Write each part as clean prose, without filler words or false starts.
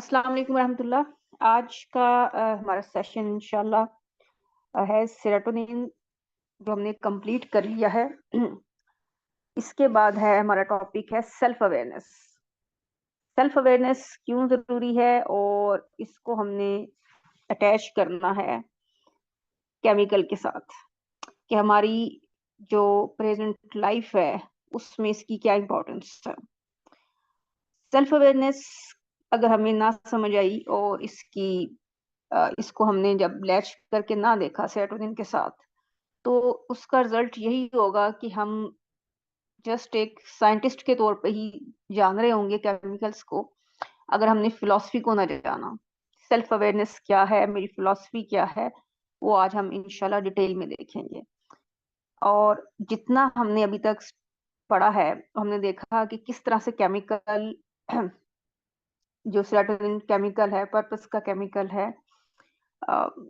अस्सलाम वालेकुम रहमतुल्लाह। आज का हमारा सेशन इंशाल्लाह है सेरोटोनिन, जो हमने कंप्लीट कर लिया है। इसके बाद है हमारा टॉपिक है सेल्फ अवेयरनेस। सेल्फ अवेयरनेस क्यों ज़रूरी है और इसको हमने अटैच करना है केमिकल के साथ, कि हमारी जो प्रेजेंट लाइफ है उसमें इसकी क्या इम्पोर्टेंस है। सेल्फ अवेयरनेस अगर हमें ना समझ आई और इसको हमने जब लैच करके ना देखा सेरोटोनिन के साथ, तो उसका रिजल्ट यही होगा कि हम जस्ट एक साइंटिस्ट के तौर पे ही जान रहे होंगे केमिकल्स को, अगर हमने फिलॉसफी को ना जाना। सेल्फ अवेयरनेस क्या है, मेरी फिलॉसफी क्या है, वो आज हम इंशाल्लाह डिटेल में देखेंगे। और जितना हमने अभी तक पढ़ा है, हमने देखा कि किस तरह से केमिकल जो सेरोटोनिन केमिकल है, पर्पस का केमिकल है,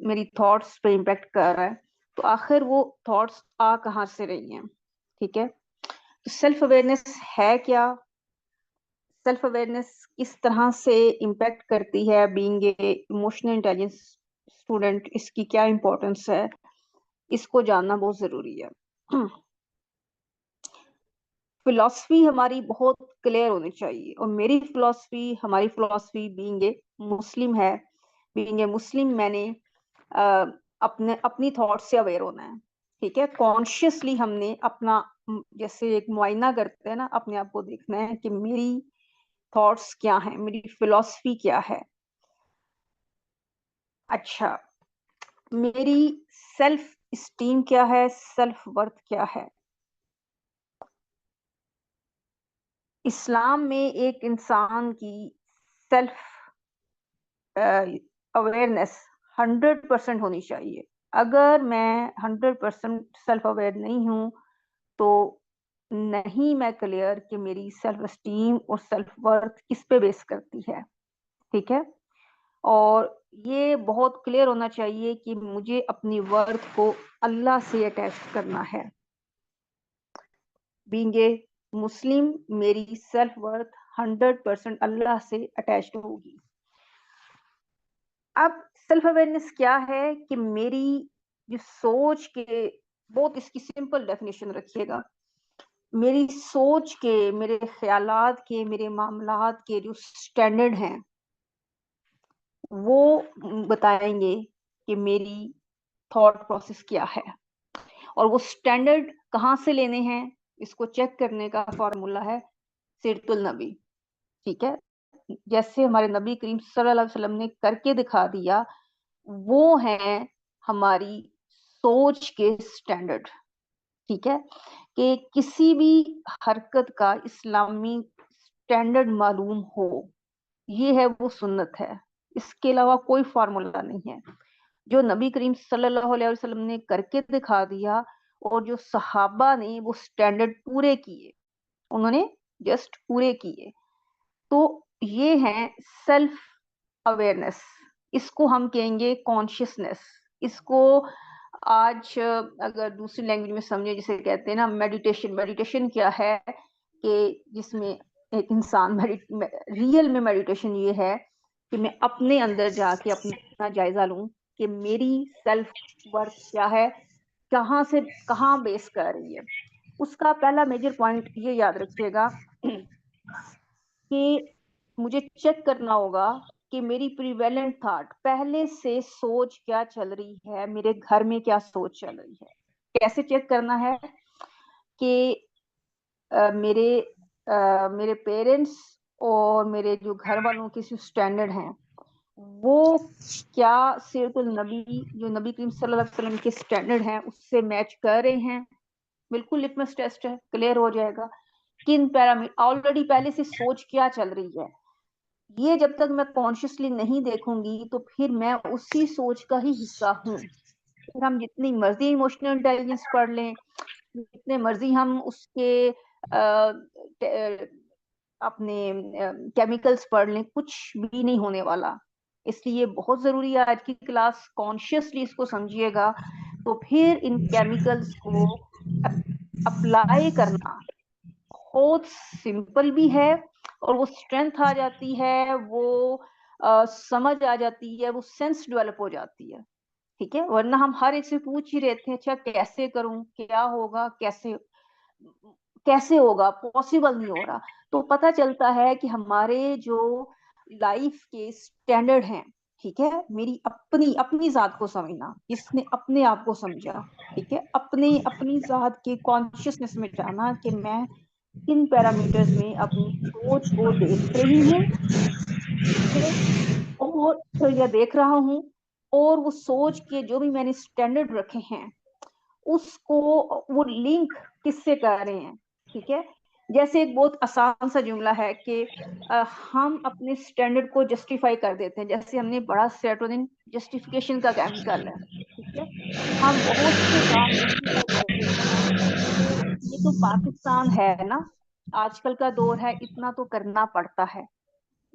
मेरी थॉट्स पे इम्पेक्ट कर रहा है। तो आखिर वो थॉट्स आ कहाँ से रही हैं? ठीक है, तो सेल्फ अवेयरनेस है क्या, सेल्फ अवेयरनेस किस तरह से इम्पेक्ट करती है being a emotional intelligence student, इसकी क्या इम्पोर्टेंस है, इसको जानना बहुत जरूरी है। फिलॉसफी हमारी बहुत क्लियर होनी चाहिए, और मेरी फिलॉसफी, हमारी फिलॉसफी बीइंग ए मुस्लिम है। बीइंग ए मुस्लिम मैंने अ, अपने अपनी थॉट से अवेयर होना है। ठीक है, कॉन्शियसली हमने अपना जैसे एक मुआयना करते हैं ना, अपने आप को देखना है कि मेरी थॉट्स क्या हैं, मेरी फिलॉसफी क्या है। अच्छा, मेरी सेल्फ स्टीम क्या है, सेल्फ वर्थ क्या है। इस्लाम में एक इंसान की सेल्फ अवेयरनेस 100% होनी चाहिए। अगर मैं 100% सेल्फ अवेयर नहीं हूँ, तो नहीं मैं क्लियर कि मेरी सेल्फ स्टीम और सेल्फ वर्थ किस पे बेस करती है। ठीक है, और ये बहुत क्लियर होना चाहिए कि मुझे अपनी वर्थ को अल्लाह से अटैच करना है। बीइंग ए मुस्लिम, मेरी सेल्फ वर्थ 100% अल्लाह से अटैच्ड होगी। अब सेल्फ अवेयरनेस क्या है कि मेरी जो सोच के, बहुत इसकी सिंपल डेफिनेशन रखिएगा, मेरी सोच के, मेरे ख्यालात के, मेरे मामलात के जो स्टैंडर्ड हैं, वो बताएंगे कि मेरी थॉट प्रोसेस क्या है। और वो स्टैंडर्ड कहाँ से लेने हैं, इसको चेक करने का फॉर्मूला है सिरतुल नबी। ठीक है, जैसे हमारे नबी करीम सल्लल्लाहु अलैहि वसल्लम ने करके दिखा दिया, वो है हमारी सोच के स्टैंडर्ड। ठीक है, कि किसी भी हरकत का इस्लामी स्टैंडर्ड मालूम हो, ये है वो सुन्नत है। इसके अलावा कोई फार्मूला नहीं है। जो नबी करीम सल्लल्लाहु अलैहि वसल्लम ने करके दिखा दिया, और जो सहाबा ने वो स्टैंडर्ड पूरे किए, उन्होंने जस्ट पूरे किए, तो ये है सेल्फ अवेयरनेस। इसको हम कहेंगे कॉन्शियसनेस। इसको आज अगर दूसरी लैंग्वेज में समझे, जिसे कहते हैं ना मेडिटेशन। मेडिटेशन क्या है कि जिसमें एक इंसान रियल में मेडिटेशन ये है कि मैं अपने अंदर जाके अपना जायजा लूं कि मेरी सेल्फ वर्थ क्या है, कहाँ से कहाँ बेस कर रही है। उसका पहला मेजर पॉइंट ये याद रखिएगा कि मुझे चेक करना होगा कि मेरी प्रिवेलेंट थॉट, पहले से सोच क्या चल रही है, मेरे घर में क्या सोच चल रही है। कैसे चेक करना है कि मेरे मेरे पेरेंट्स और मेरे जो घर वालों के जो स्टैंडर्ड हैं, वो क्या सीरतुल नबी, जो नबी करीम सल्लल्लाहु अलैहि वसल्लम के स्टैंडर्ड हैं, उससे मैच कर रहे हैं। बिल्कुल लिटमस टेस्ट है, क्लियर हो जाएगा किन पैरामीटर, ऑलरेडी पहले से सोच क्या चल रही है। ये जब तक मैं कॉन्शियसली नहीं देखूंगी, तो फिर मैं उसी सोच का ही हिस्सा हूँ। फिर हम जितनी मर्जी इमोशनल इंटेलिजेंस पढ़ लें, जितने मर्जी हम उसके अपने केमिकल्स पढ़ लें, कुछ भी नहीं होने वाला। इसलिए बहुत जरूरी है आज की क्लास कॉन्शियसली इसको समझिएगा, तो फिर इन केमिकल्स को अप्लाई करना बहुत सिंपल भी है, और वो स्ट्रेंथ आ जाती है, वो समझ आ जाती है, वो सेंस डेवलप हो जाती है। ठीक है, वरना हम हर एक से पूछ ही रहे थे, अच्छा कैसे करूं, क्या होगा, कैसे कैसे होगा, पॉसिबल नहीं हो रहा। तो पता चलता है कि हमारे जो लाइफ के स्टैंडर्ड हैं, ठीक है, मेरी अपनी अपनी जात को समझना, जिसने अपने आप को समझा, ठीक है, अपने अपनी जात के कॉन्शियसनेस में जाना कि मैं किन पैरामीटर्स में अपनी सोच को देख रही हूँ, ठीक है, और या देख रहा हूँ, और वो सोच के जो भी मैंने स्टैंडर्ड रखे हैं उसको वो लिंक किससे कर रहे हैं। ठीक है, जैसे एक बहुत आसान सा जुमला है कि हम अपने स्टैंडर्ड को जस्टिफाई कर देते हैं, जैसे हमने बड़ा सेरोटोनिन जस्टिफिकेशन का केमिकल है। ठीक है, हम बहुत से काम जस्टिफाई कर देते हैं कि ये तो पाकिस्तान है ना, आजकल का दौर है, इतना तो करना पड़ता है।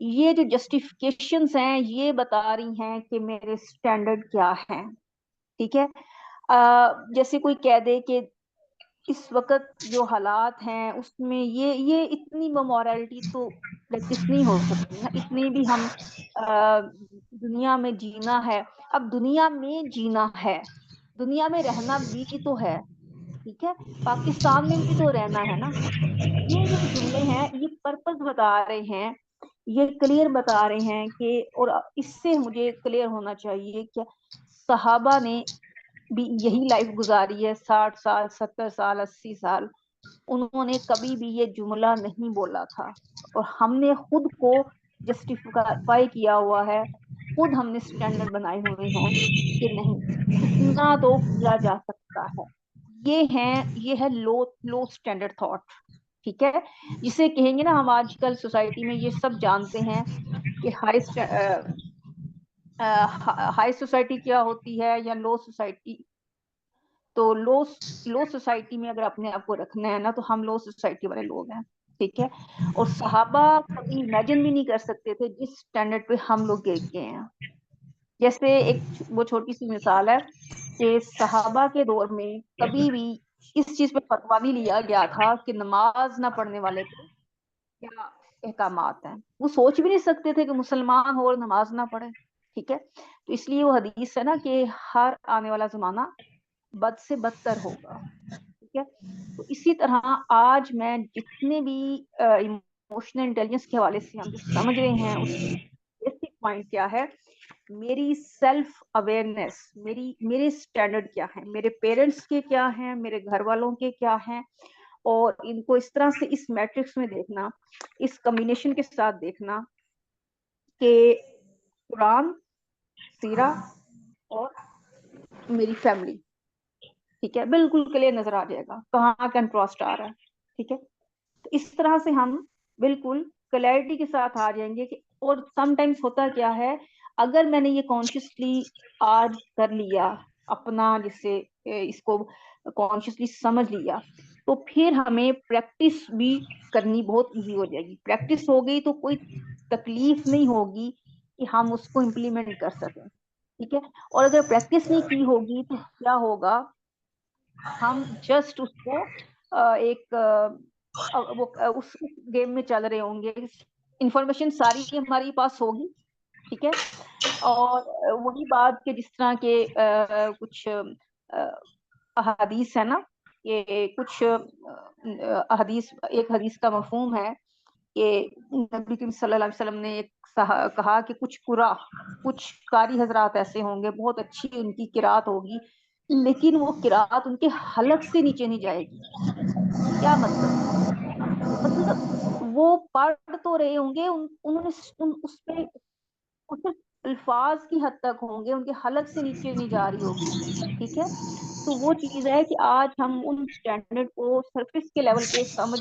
ये जो जस्टिफिकेशंस हैं ये बता रही हैं कि मेरे स्टैंडर्ड क्या हैं। ठीक है, जैसे कोई कह दे कि इस वक्त जो हालात हैं उसमें ये इतनी मोरालिटी तो प्रैक्टिस नहीं हो सकती ना, इतनी भी हम दुनिया में जीना है। अब दुनिया में जीना है, दुनिया में रहना भी तो है। ठीक है, पाकिस्तान में भी तो रहना है ना। ये जो जुमले हैं ये पर्पस बता रहे हैं, ये क्लियर बता रहे हैं कि, और इससे मुझे क्लियर होना चाहिए कि सहाबा ने भी यही लाइफ गुजारी है, 60 साल, 70 साल, 80 साल, उन्होंने कभी भी ये जुमला नहीं बोला था। और हमने खुद को जस्टिफाई किया हुआ है, खुद हमने स्टैंडर्ड बनाए हुए हैं कि नहीं, इतना तो किया जा सकता है। ये है लो लो स्टैंडर्ड थॉट। ठीक है, जिसे कहेंगे ना, हम आजकल सोसाइटी में ये सब जानते हैं कि हाई सोसाइटी क्या होती है या लो सोसाइटी। तो लो सोसाइटी में अगर अपने आप को रखना है ना, तो हम लो सोसाइटी वाले लोग हैं। ठीक है, और सहाबा कभी इमेजिन भी नहीं कर सकते थे जिस स्टैंडर्ड पे हम लोग गिर गए हैं। जैसे एक वो छोटी सी मिसाल है कि सहाबा के दौर में कभी भी इस चीज पे फतवा नहीं लिया गया था कि नमाज ना पढ़ने वाले पे क्या अहकामात हैं। वो सोच भी नहीं सकते थे कि मुसलमान हो और नमाज ना पढ़े। ठीक है, तो इसलिए वो हदीस है ना कि हर आने वाला जमाना बद से बदतर होगा। ठीक है, तो इसी तरह आज मैं जितने भी इमोशनल इंटेलिजेंस के हवाले से हम जो समझ रहे हैं उसकी बेसिक पॉइंट क्या है, मेरी सेल्फ अवेयरनेस, मेरे स्टैंडर्ड क्या है, मेरे पेरेंट्स के क्या हैं, मेरे घर वालों के क्या हैं, और इनको इस तरह से इस मैट्रिक्स में देखना, इस कॉम्बिनेशन के साथ देखना कि कुरान, सीरा और मेरी फैमिली, ठीक है, बिल्कुल क्लियर नजर आ जाएगा कहाँ कंट्रास्ट आ रहा है। ठीक है, तो इस तरह से हम बिल्कुल क्लैरिटी के साथ आ जाएंगे कि, और समटाइम्स होता क्या है, अगर मैंने ये कॉन्शियसली आज कर लिया अपना, जिससे इसको कॉन्शियसली समझ लिया, तो फिर हमें प्रैक्टिस भी करनी बहुत इजी हो जाएगी। प्रैक्टिस हो गई तो कोई तकलीफ नहीं होगी कि हम उसको इम्प्लीमेंट कर सकें। ठीक है, और अगर प्रैक्टिस नहीं की होगी तो क्या होगा, हम जस्ट उसको एक उस गेम में चल रहे होंगे, इंफॉर्मेशन सारी हमारे पास होगी। ठीक है, और वही बात के जिस तरह के कुछ अहादीस है ना, ये कुछ हदीस, एक हदीस का मफहूम है कि नबी करीम सल्लल्लाहु अलैहि वसल्लम ने एक कहा कि कुछ कारी हजरात ऐसे होंगे, बहुत अच्छी उनकी किरात होगी, लेकिन वो किरात उनके हलक से नीचे नहीं जाएगी। क्या मतलब वो पढ़ तो रहे होंगे, उन्होंने उस पे कुछ अल्फाज की हद तक होंगे, उनके हलक से नीचे नहीं जा रही होगी। ठीक है, तो वो चीज है कि आज हम उन स्टैंडर्ड को सरफेस के लेवल पे समझ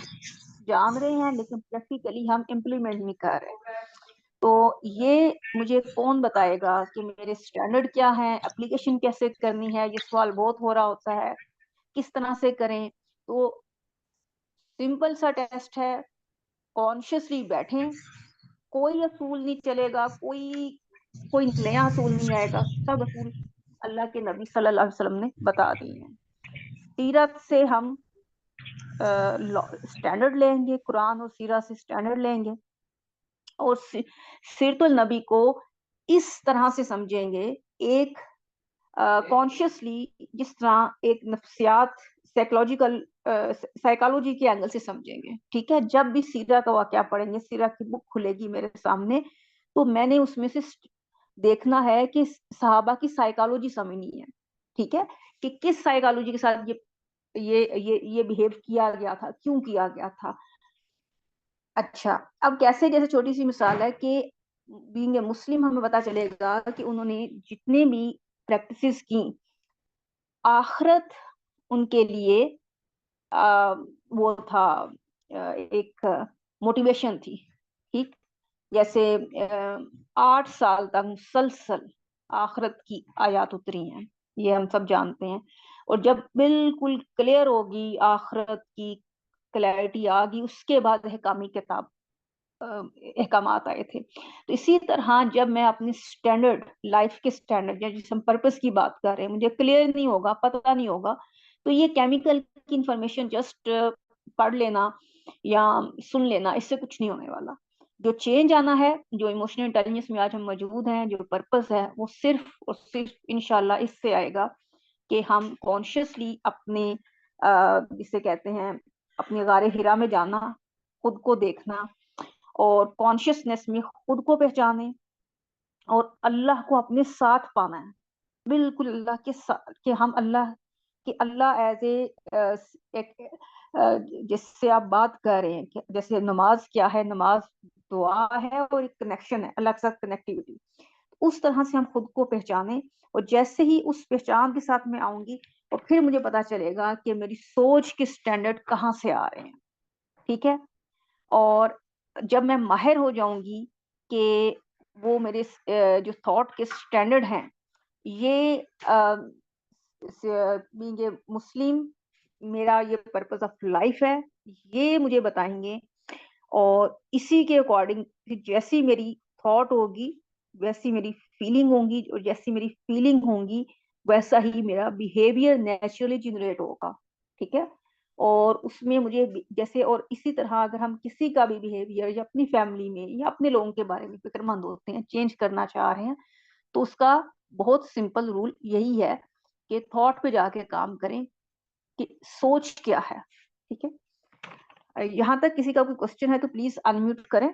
जान रहे हैं, लेकिन प्रैक्टिकली हम इम्प्लीमेंट नहीं कर रहे। तो ये मुझे कौन बताएगा कि मेरे स्टैंडर्ड क्या है, एप्लीकेशन कैसे करनी है, ये सवाल बहुत हो रहा होता है, किस तरह से करें। तो सिंपल सा टेस्ट है, कॉन्शियसली बैठें, कोई असूल नहीं चलेगा, कोई कोई नया असूल नहीं आएगा, सब असूल अल्लाह के नबी सल्लल्लाहु अलैहि वसल्लम ने बता दिए हैं। सीरत से हम स्टैंडर्ड लेंगे, कुरान और सीरत से स्टैंडर्ड लेंगे, और सीरतुल नबी को इस तरह से समझेंगे, एक कॉन्शियसली, जिस तरह एक नफ्सियात साइकोलॉजिकल साइकोलॉजी के एंगल से समझेंगे। ठीक है, जब भी सीरा का वाकया पढ़ेंगे, सीरा की बुक खुलेगी मेरे सामने, तो मैंने उसमें से देखना है कि सहाबा की साइकोलॉजी समझनी है। ठीक है, कि किस साइकोलॉजी के साथ ये बिहेव किया गया था, क्यों किया गया था। अच्छा, अब कैसे, जैसे छोटी सी मिसाल है कि बीइंग ए मुस्लिम हमें पता चलेगा कि उन्होंने जितने भी प्रैक्टिसेस की, आखिरत उनके लिए आ, वो था, एक मोटिवेशन थी। ठीक, जैसे 8 साल तक मुसलसल आखिरत की आयत उतरी हैं, ये हम सब जानते हैं। और जब बिल्कुल क्लियर होगी आखिरत की, क्लैरिटी आ गई, उसके बाद हकामी किताब अहकामात आए थे। तो इसी तरह जब मैं अपनी स्टैंडर्ड लाइफ के स्टैंडर्ड, या जिस हम पर्पस की बात कर रहे हैं, मुझे क्लियर नहीं होगा, पता नहीं होगा, तो ये केमिकल की इंफॉर्मेशन जस्ट पढ़ लेना या सुन लेना, इससे कुछ नहीं होने वाला। जो चेंज आना है, जो इमोशनल इंटेलिजेंस में आज हम मौजूद हैं, जो पर्पस है, वो सिर्फ और सिर्फ इंशाल्लाह इससे आएगा कि हम कॉन्शियसली अपने जिसे कहते हैं अपने गारे हिरा में जाना, खुद को देखना, और कॉन्शियसनेस में खुद को पहचाने, और अल्लाह को अपने साथ पाना है, बिल्कुल अल्लाह के साथ, कि हम अल्लाह, कि अल्लाह एज ए एक जिससे आप बात कर रहे हैं कि जैसे नमाज क्या है, नमाज दुआ है और एक कनेक्शन है अल्लाह के साथ, कनेक्टिविटी। उस तरह से हम खुद को पहचाने, और जैसे ही उस पहचान के साथ मैं आऊंगी, और फिर मुझे पता चलेगा कि मेरी सोच के स्टैंडर्ड कहाँ से आ रहे हैं। ठीक है, और जब मैं माहिर हो जाऊंगी कि वो मेरे जो थॉट के स्टैंडर्ड हैं, ये बीइंग ए मुस्लिम, मेरा ये पर्पस ऑफ लाइफ है, ये मुझे बताएंगे। और इसी के अकॉर्डिंग जैसी मेरी थॉट होगी, वैसी मेरी फीलिंग होंगी, और जैसी मेरी फीलिंग होंगी, वैसा ही मेरा बिहेवियर नेचुरली जनरेट होगा। ठीक है, और उसमें मुझे जैसे, और इसी तरह अगर हम किसी का भी बिहेवियर, या अपनी फैमिली में या अपने लोगों के बारे में फिक्रमंद होते हैं, चेंज करना चाह रहे हैं, तो उसका बहुत सिंपल रूल यही है कि थॉट पे जाके काम करें, कि सोच क्या है। ठीक है, यहाँ तक किसी का कोई क्वेश्चन है तो प्लीज अनम्यूट करें।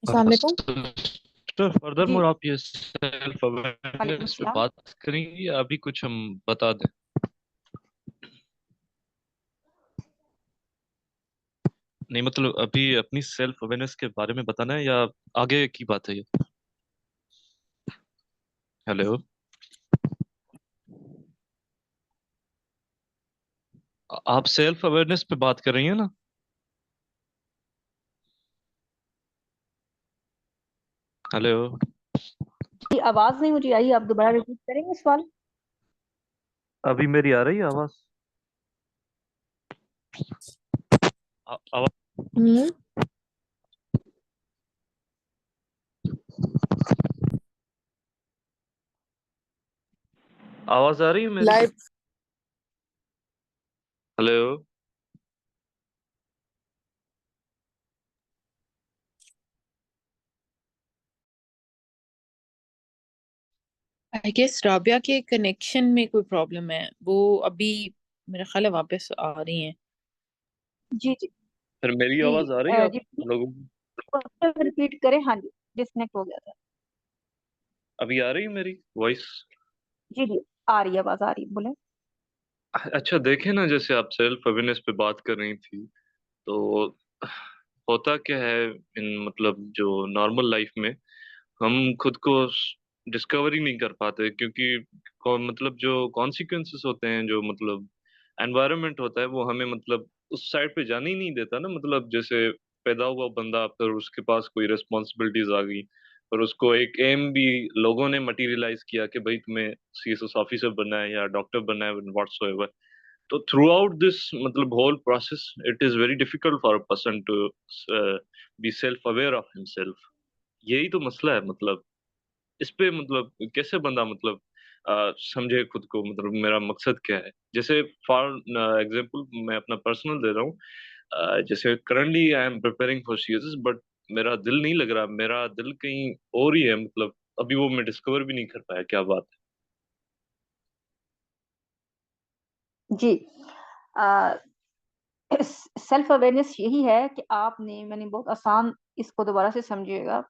अस्सलाम वालेकुम। सर फर्दर जी, मोर आप ये सेल्फ वालेकुम अवेयरनेस पे सलाम। बात करेंगे या अभी कुछ हम बता दें? नहीं मतलब अभी अपनी सेल्फ अवेयरनेस के बारे में बताना है या आगे की बात है ये? हेलो, आप सेल्फ अवेयरनेस पे बात कर रही हैं ना? हेलो, ये आवाज नहीं मुझे आई, आप दोबारा रिपीट करेंगे सवाल। अभी मेरी आ रही है आवाज? आवाज हम्म। आवाज आ रही है मेरी? Live. Hello, I guess Rabia के कनेक्शन में कोई प्रॉब्लम है, वो अभी मेरा ख्याल है वापस आ रही हैं। जी जी फिर मेरी जी, आवाज आ रही है आप जी लोगों को? क्वेश्चन रिपीट करें। हाँ जी, डिस्कनेक्ट हो गया था। अभी आ रही है मेरी वॉइस? जी जी, आ रही है, आवाज आ रही है, बोले। अच्छा देखे ना, जैसे आप सेल्फ अवेयरनेस पे बात कर रही थी, तो होता क्या है इन मतलब जो नॉर्मल लाइफ में हम खुद को डिस्कवर ही नहीं कर पाते, क्योंकि मतलब जो कॉन्सिक्वेंसेस होते हैं, जो मतलब एनवायरनमेंट होता है, वो हमें मतलब उस साइड पे जाने ही नहीं देता ना। मतलब जैसे पैदा हुआ बंदा, फिर उसके पास कोई रिस्पॉन्सिबिलिटीज आ गई, और उसको एक एम भी लोगों ने मटेरियलाइज किया कि भाई तुम्हें सीएसएस ऑफिसर बनना है या डॉक्टर बनना है, व्हाट्सोएवर। तो थ्रू आउट दिस मतलब whole process, it is very difficult for a person to be self aware of himself. यही तो मसला है। मतलब इस पे मतलब कैसे बंदा मतलब समझे खुद को, मतलब मेरा मकसद क्या है। जैसे फॉर एग्जांपल मैं अपना पर्सनल दे रहा हूँ। जैसे currently I am preparing for CSS, but मेरा दिल नहीं लग रहा, मेरा दिल कहीं और ही है, मतलब अभी वो मैं डिस्कवर भी नहीं कर पाया, क्या बात जी। सेल्फ अवेयरनेस यही है कि आपने, मैंने बहुत आसान इसको दोबारा से समझिएगा,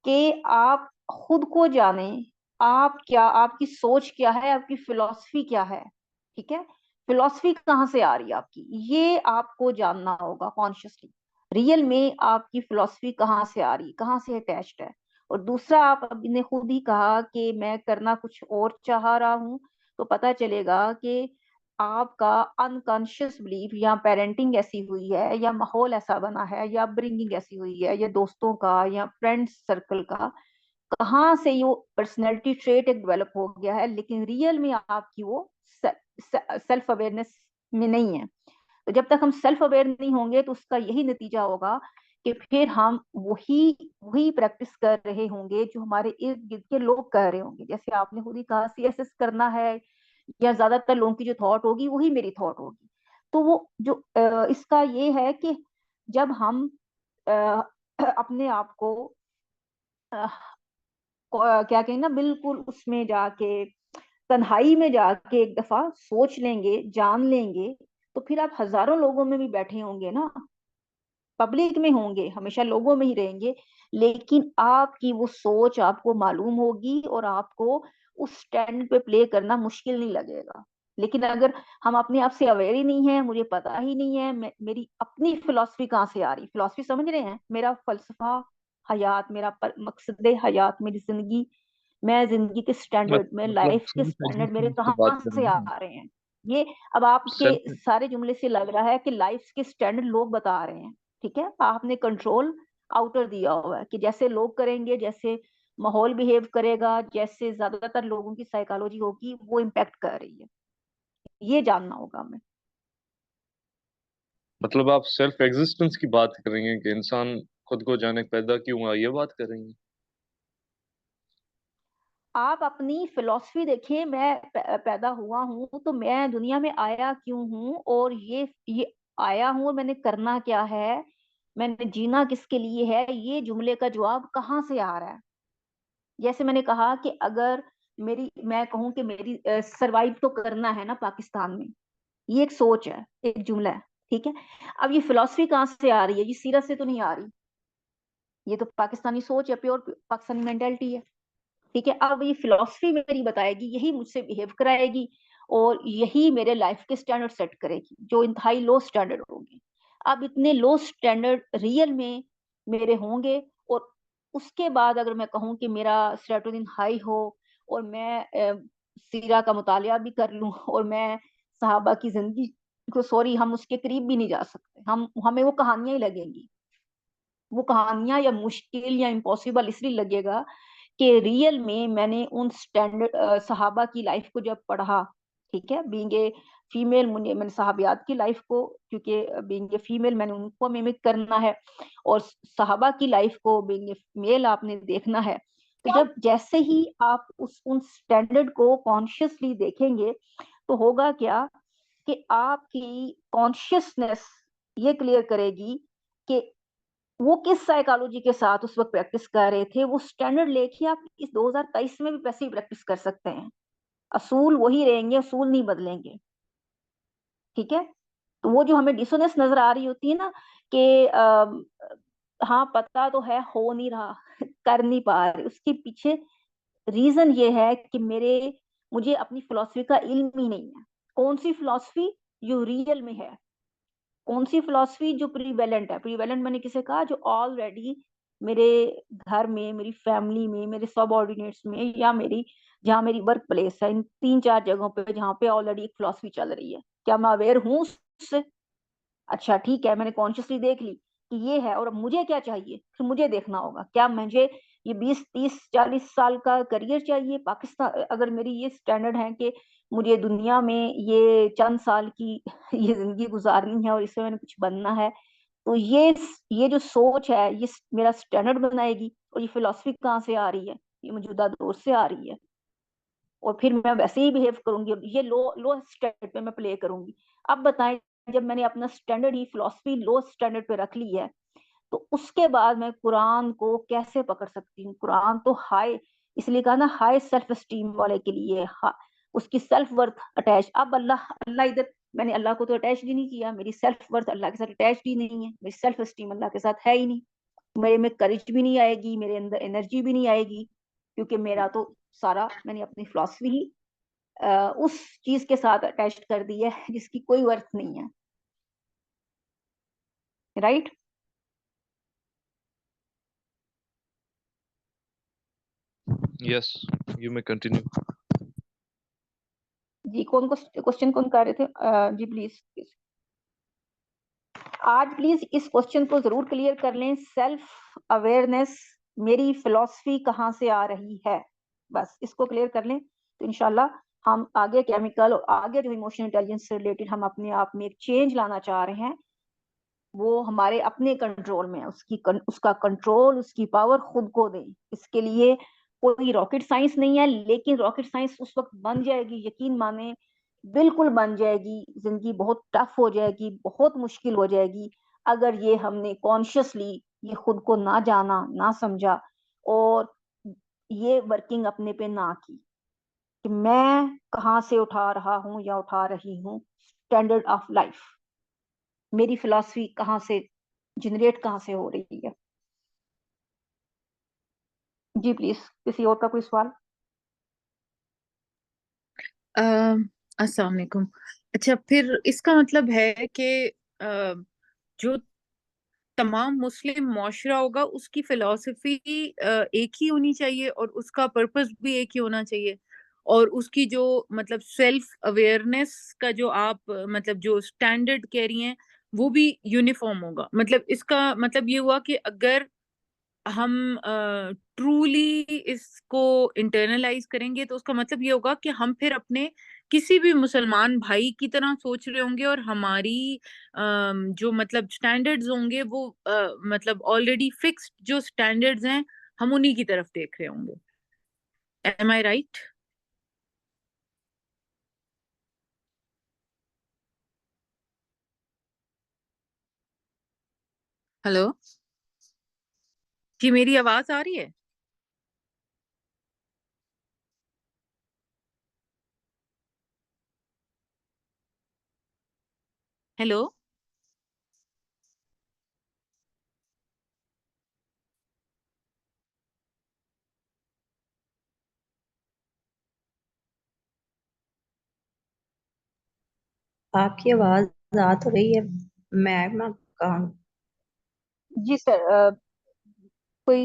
कि आप खुद को जाने, आप क्या, आपकी सोच क्या है, आपकी फिलॉसफी क्या है। ठीक है, फिलॉसफी कहाँ से आ रही है आपकी, ये आपको जानना होगा कॉन्शियसली। रियल में आपकी फिलॉसफी कहाँ से आ रही है, कहाँ से अटैच्ड है। और दूसरा, आप अभी ने खुद ही कहा कि मैं करना कुछ और चाह रहा हूँ, तो पता चलेगा कि आपका अनकॉन्शियस बिलीफ, या पेरेंटिंग ऐसी हुई है, या माहौल ऐसा बना है, या अपब्रिंगिंग ऐसी हुई है, या दोस्तों का या फ्रेंड्स सर्कल का, कहाँ से ये पर्सनैलिटी ट्रेट एक डेवलप हो गया है, लेकिन रियल में आपकी वो सेल्फ अवेयरनेस में नहीं है। तो जब तक हम सेल्फ अवेयर नहीं होंगे, तो उसका यही नतीजा होगा कि फिर हम वही वही प्रैक्टिस कर रहे होंगे जो हमारे इर्द गिर्द के लोग कर रहे होंगे। जैसे आपने खुद ही कहा, सीएसएस करना है, या ज्यादातर लोगों की जो थॉट होगी वही मेरी थॉट होगी। तो वो जो इसका ये है कि जब हम अ, अपने आप को क्या कहें ना, बिल्कुल उसमें जाके, तन्हाई में जाके एक दफा सोच लेंगे, जान लेंगे, तो फिर आप हजारों लोगों में भी बैठे होंगे ना, पब्लिक में होंगे, हमेशा लोगों में ही रहेंगे, लेकिन आपकी वो सोच आपको मालूम होगी, और आपको उस स्टैंड पे प्ले करना मुश्किल नहीं लगेगा। लेकिन अगर हम अपने आप से अवेयर ही नहीं है, मुझे पता ही नहीं है मेरी अपनी फिलॉसफी कहाँ से आ रही, फिलॉसफी समझ रहे हैं, मेरा फलसफा हयात, मेरा मकसद हयात, मेरी जिंदगी, मैं जिंदगी के है? स्टैंडर्ड में, मतलब लाइफ के सेल्फ स्टैंडर्ड मेरे एग्जिस्टेंस की बात कहाँ कर से रहे आ हैं। रहे हैं। ये अब आपके सेल्फ सारे जुमले से लग रहा है कि लाइफ के स्टैंडर्ड लोग बता रहे हैं। ठीक है, आपने कंट्रोल आउटर दिया हुआ है कि जैसे लोग करेंगे, जैसे माहौल बिहेव करेगा, जैसे ज्यादातर लोगों की साइकोलॉजी होगी, वो इम्पेक्ट कर रही है। ये जानना होगा हमें। मतलब आप सेल्फ एग्जिस्टेंस की बात कर रही हैं कि इंसान खुद को जाने पैदा क्यों हुआ, ये बात कर रही हैं? आप अपनी फिलॉसफी देखिए, मैं पैदा हुआ हूं तो मैं दुनिया में आया क्यों हूं, और ये आया हूं और मैंने करना क्या है, मैंने जीना किसके लिए है, ये जुमले का जवाब कहाँ से आ रहा है। जैसे मैंने कहा कि अगर मैं कहूँ कि मेरी सरवाइव तो करना है ना पाकिस्तान में, ये एक सोच है, एक जुमला है। ठीक है, अब ये फिलॉसफी कहाँ से आ रही है, ये सीरत से तो नहीं आ रही, ये तो पाकिस्तानी सोच है, प्योर पाकिस्तानी मेंटेलिटी है। ठीक है, अब ये फिलॉसफी मेरी बताएगी, यही मुझसे बिहेव कराएगी, और यही मेरे लाइफ के स्टैंडर्ड सेट करेगी, जो इंतहाई लो स्टैंडर्ड होंगे। अब इतने लो स्टैंडर्ड रियल में मेरे होंगे, और उसके बाद अगर मैं कहूँ कि मेरा सेरोटोनिन हाई हो, और मैं सीरा का मुतालिया भी कर लूँ, और मैं सहाबा की जिंदगी को, सॉरी, हम उसके करीब भी नहीं जा सकते, हम हमें वो कहानियां ही लगेंगी, वो कहानियां, या मुश्किल या इम्पॉसिबल इसलिए लगेगा कि रियल में मैंने उन स्टैंडर्ड सहाबा की लाइफ को जब पढ़ा। ठीक है, बीइंग ए फीमेल, मुझे, मैंने सहाबियात की लाइफ को, क्योंकि बीइंग ए फीमेल मैंने उनको मिमिक करना है, और सहाबा की लाइफ को बीइंग ए मेल आपने देखना है। तो जब जैसे ही आप उन स्टैंडर्ड को कॉन्शियसली देखेंगे, तो होगा क्या कि आपकी कॉन्शियसनेस ये क्लियर करेगी कि वो किस साइकोलॉजी के साथ उस वक्त प्रैक्टिस कर रहे थे, वो स्टैंडर्ड लेके आप इस 2023 में भी वैसे ही प्रैक्टिस कर सकते हैं। असूल वही रहेंगे, असूल नहीं बदलेंगे। ठीक है, तो वो जो हमें डिसोनेंस नजर आ रही होती है ना, कि हाँ पता तो है, हो नहीं रहा, कर नहीं पा रहे, उसके पीछे रीजन ये है कि मुझे अपनी फिलॉसफी का इल्म ही नहीं है। कौन सी फिलॉसफी, जो रियल में है, कौन सी फिलॉसफी जो प्रीवेलेंट है। प्रीवेलेंट मैंने किसे कहा, जो ऑलरेडी मेरे घर में, मेरी फैमिली में, मेरे सबऑर्डिनेट्स में, या जहाँ मेरी वर्क प्लेस है, इन 3-4 जगहों पे जहाँ पे ऑलरेडी एक फिलॉसफी चल रही है, क्या मैं अवेयर हूँ उससे। अच्छा ठीक है, मैंने कॉन्शियसली देख ली कि ये है, और अब मुझे क्या चाहिए, फिर मुझे देखना होगा, क्या मुझे ये 20-30-40 साल का करियर चाहिए पाकिस्तान, अगर मेरी ये स्टैंडर्ड है कि मुझे दुनिया में ये चंद साल की ये जिंदगी गुजारनी है, और इसमें मैंने कुछ बनना है, तो ये जो सोच है, ये मेरा स्टैंडर्ड बनाएगी। और ये फिलॉसफी कहाँ से आ रही है, ये मौजूदा दौर से आ रही है, और फिर मैं वैसे ही बिहेव करूंगी, ये लो लो स्टेट पे मैं प्ले करूंगी। अब बताएं, जब मैंने अपना स्टैंडर्ड ही फिलॉसफी लो स्टैंडर्ड पे रख ली है, तो उसके बाद मैं कुरान को कैसे पकड़ सकती हूँ? कुरान तो हाई, इसलिए कहा ना हाई सेल्फ स्टीम वाले के लिए, उसकी सेल्फ वर्थ अटैच। अब अल्लाह अल्लाह इधर, मैंने अल्लाह को तो अटैच ही नहीं किया, मेरी सेल्फ वर्थ अल्लाह के साथ अटैच ही नहीं है, मेरी सेल्फ स्टीम अल्लाह के साथ है ही नहीं, मेरे में करेज भी नहीं आएगी, मेरे अंदर एनर्जी भी नहीं आएगी, क्योंकि मेरा तो सारा मैंने अपनी फिलॉसफी ही उस चीज के साथ अटैच कर दी है जिसकी कोई वर्थ नहीं है। Right? Yes, you may continue. जी, कौन क्वेश्चन कौन कर रहे थे? जी प्लीज आज प्लीज इस क्वेश्चन को जरूर क्लियर कर लें। सेल्फ अवेयरनेस, मेरी फिलॉसफी कहाँ से आ रही है, बस इसको क्लियर कर लें तो इंशाल्लाह हम आगे केमिकल और आगे जो इमोशनल इंटेलिजेंस से रिलेटेड हम अपने आप में एक चेंज लाना चाह रहे हैं, वो हमारे अपने कंट्रोल में है। उसका कंट्रोल, उसकी पावर खुद को दें। इसके लिए कोई रॉकेट साइंस नहीं है, लेकिन रॉकेट साइंस उस वक्त बन जाएगी, यकीन माने बिल्कुल बन जाएगी। जिंदगी बहुत टफ हो जाएगी, बहुत मुश्किल हो जाएगी, अगर ये हमने कॉन्शियसली ये खुद को ना जाना, ना समझा, और ये वर्किंग अपने पे ना की कि मैं कहाँ से उठा रहा हूँ या उठा रही हूँ स्टैंडर्ड ऑफ लाइफ, मेरी फिलॉसफी कहाँ से जनरेट कहाँ से हो रही है। जी प्लीज, किसी और का कोई सवाल? अस्सलाम वालेकुम। अच्छा, फिर इसका मतलब है कि जो तमाम मुस्लिम मुआशरा होगा उसकी फिलॉसफी एक ही होनी चाहिए और उसका पर्पस भी एक ही होना चाहिए, और उसकी जो मतलब सेल्फ अवेयरनेस का जो आप मतलब जो स्टैंडर्ड कह रही हैं वो भी यूनिफॉर्म होगा। मतलब इसका मतलब ये हुआ कि अगर हम ट्रूली इसको इंटरनलाइज करेंगे तो उसका मतलब ये होगा कि हम फिर अपने किसी भी मुसलमान भाई की तरह सोच रहे होंगे, और हमारी जो मतलब स्टैंडर्ड्स होंगे वो मतलब ऑलरेडी फिक्स्ड जो स्टैंडर्ड्स हैं हम उन्हीं की तरफ देख रहे होंगे। एम आई राइट? हेलो जी, मेरी आवाज आ रही है? हेलो आपकी आवाज आ तो रही है, मैं कहाँ? जी सर, कोई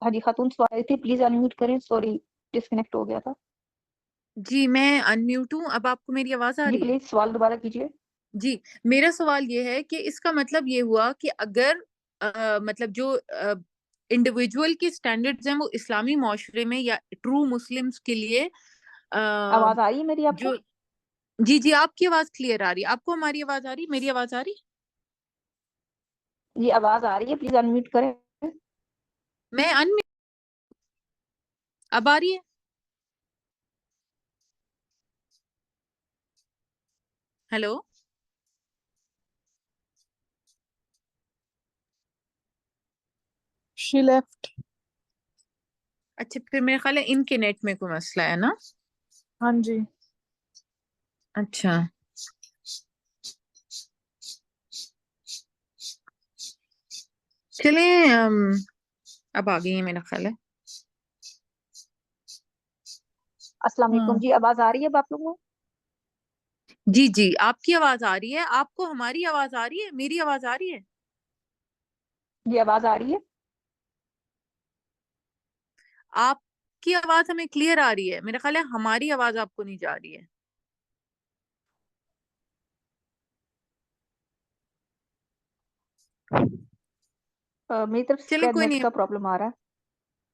हाजी खातून सवाल थी, प्लीज अनम्यूट करें, सॉरी डिस्कनेक्ट हो गया था। जी, मैं अनम्यूट हूँ। अब आपको मेरी आवाज आ जी रही है? प्लीज सवाल दोबारा कीजिए। जी, मेरा सवाल ये है कि इसका मतलब ये हुआ कि अगर मतलब जो इंडिविजुअल के स्टैंडर्ड्स हैं वो इस्लामी माशरे में या ट्रू मुस्लिम्स के लिए आवाज आ रही है मेरी आपको? जो जी जी, आपकी आवाज क्लियर आ रही है। आपको हमारी आवाज आ रही है? मेरी आवाज आ रही? जी आवाज आ रही है, प्लीज अनम्यूट करें। मैं अन अब आ रही है? Hello She left. अच्छा, फिर मेरे ख्याल है इनके नेट में कोई मसला है ना। हाँ जी। अच्छा, चलिए अब आ गई है मेरा ख्याल है। अस्सलाम वालेकुम हाँ जी, आवाज आ रही है अब आप लोगों को? जी जी, आपकी आवाज आ रही है। आपको हमारी आवाज आ रही है? मेरी आवाज आ रही है? जी आवाज आ रही है। आपकी आवाज हमें क्लियर आ रही है। मेरा ख्याल है हमारी आवाज आपको नहीं जा रही है। मेरी तरफ से चलिए शायद कोई नेट नहीं। का प्रॉब्लम आ रहा है।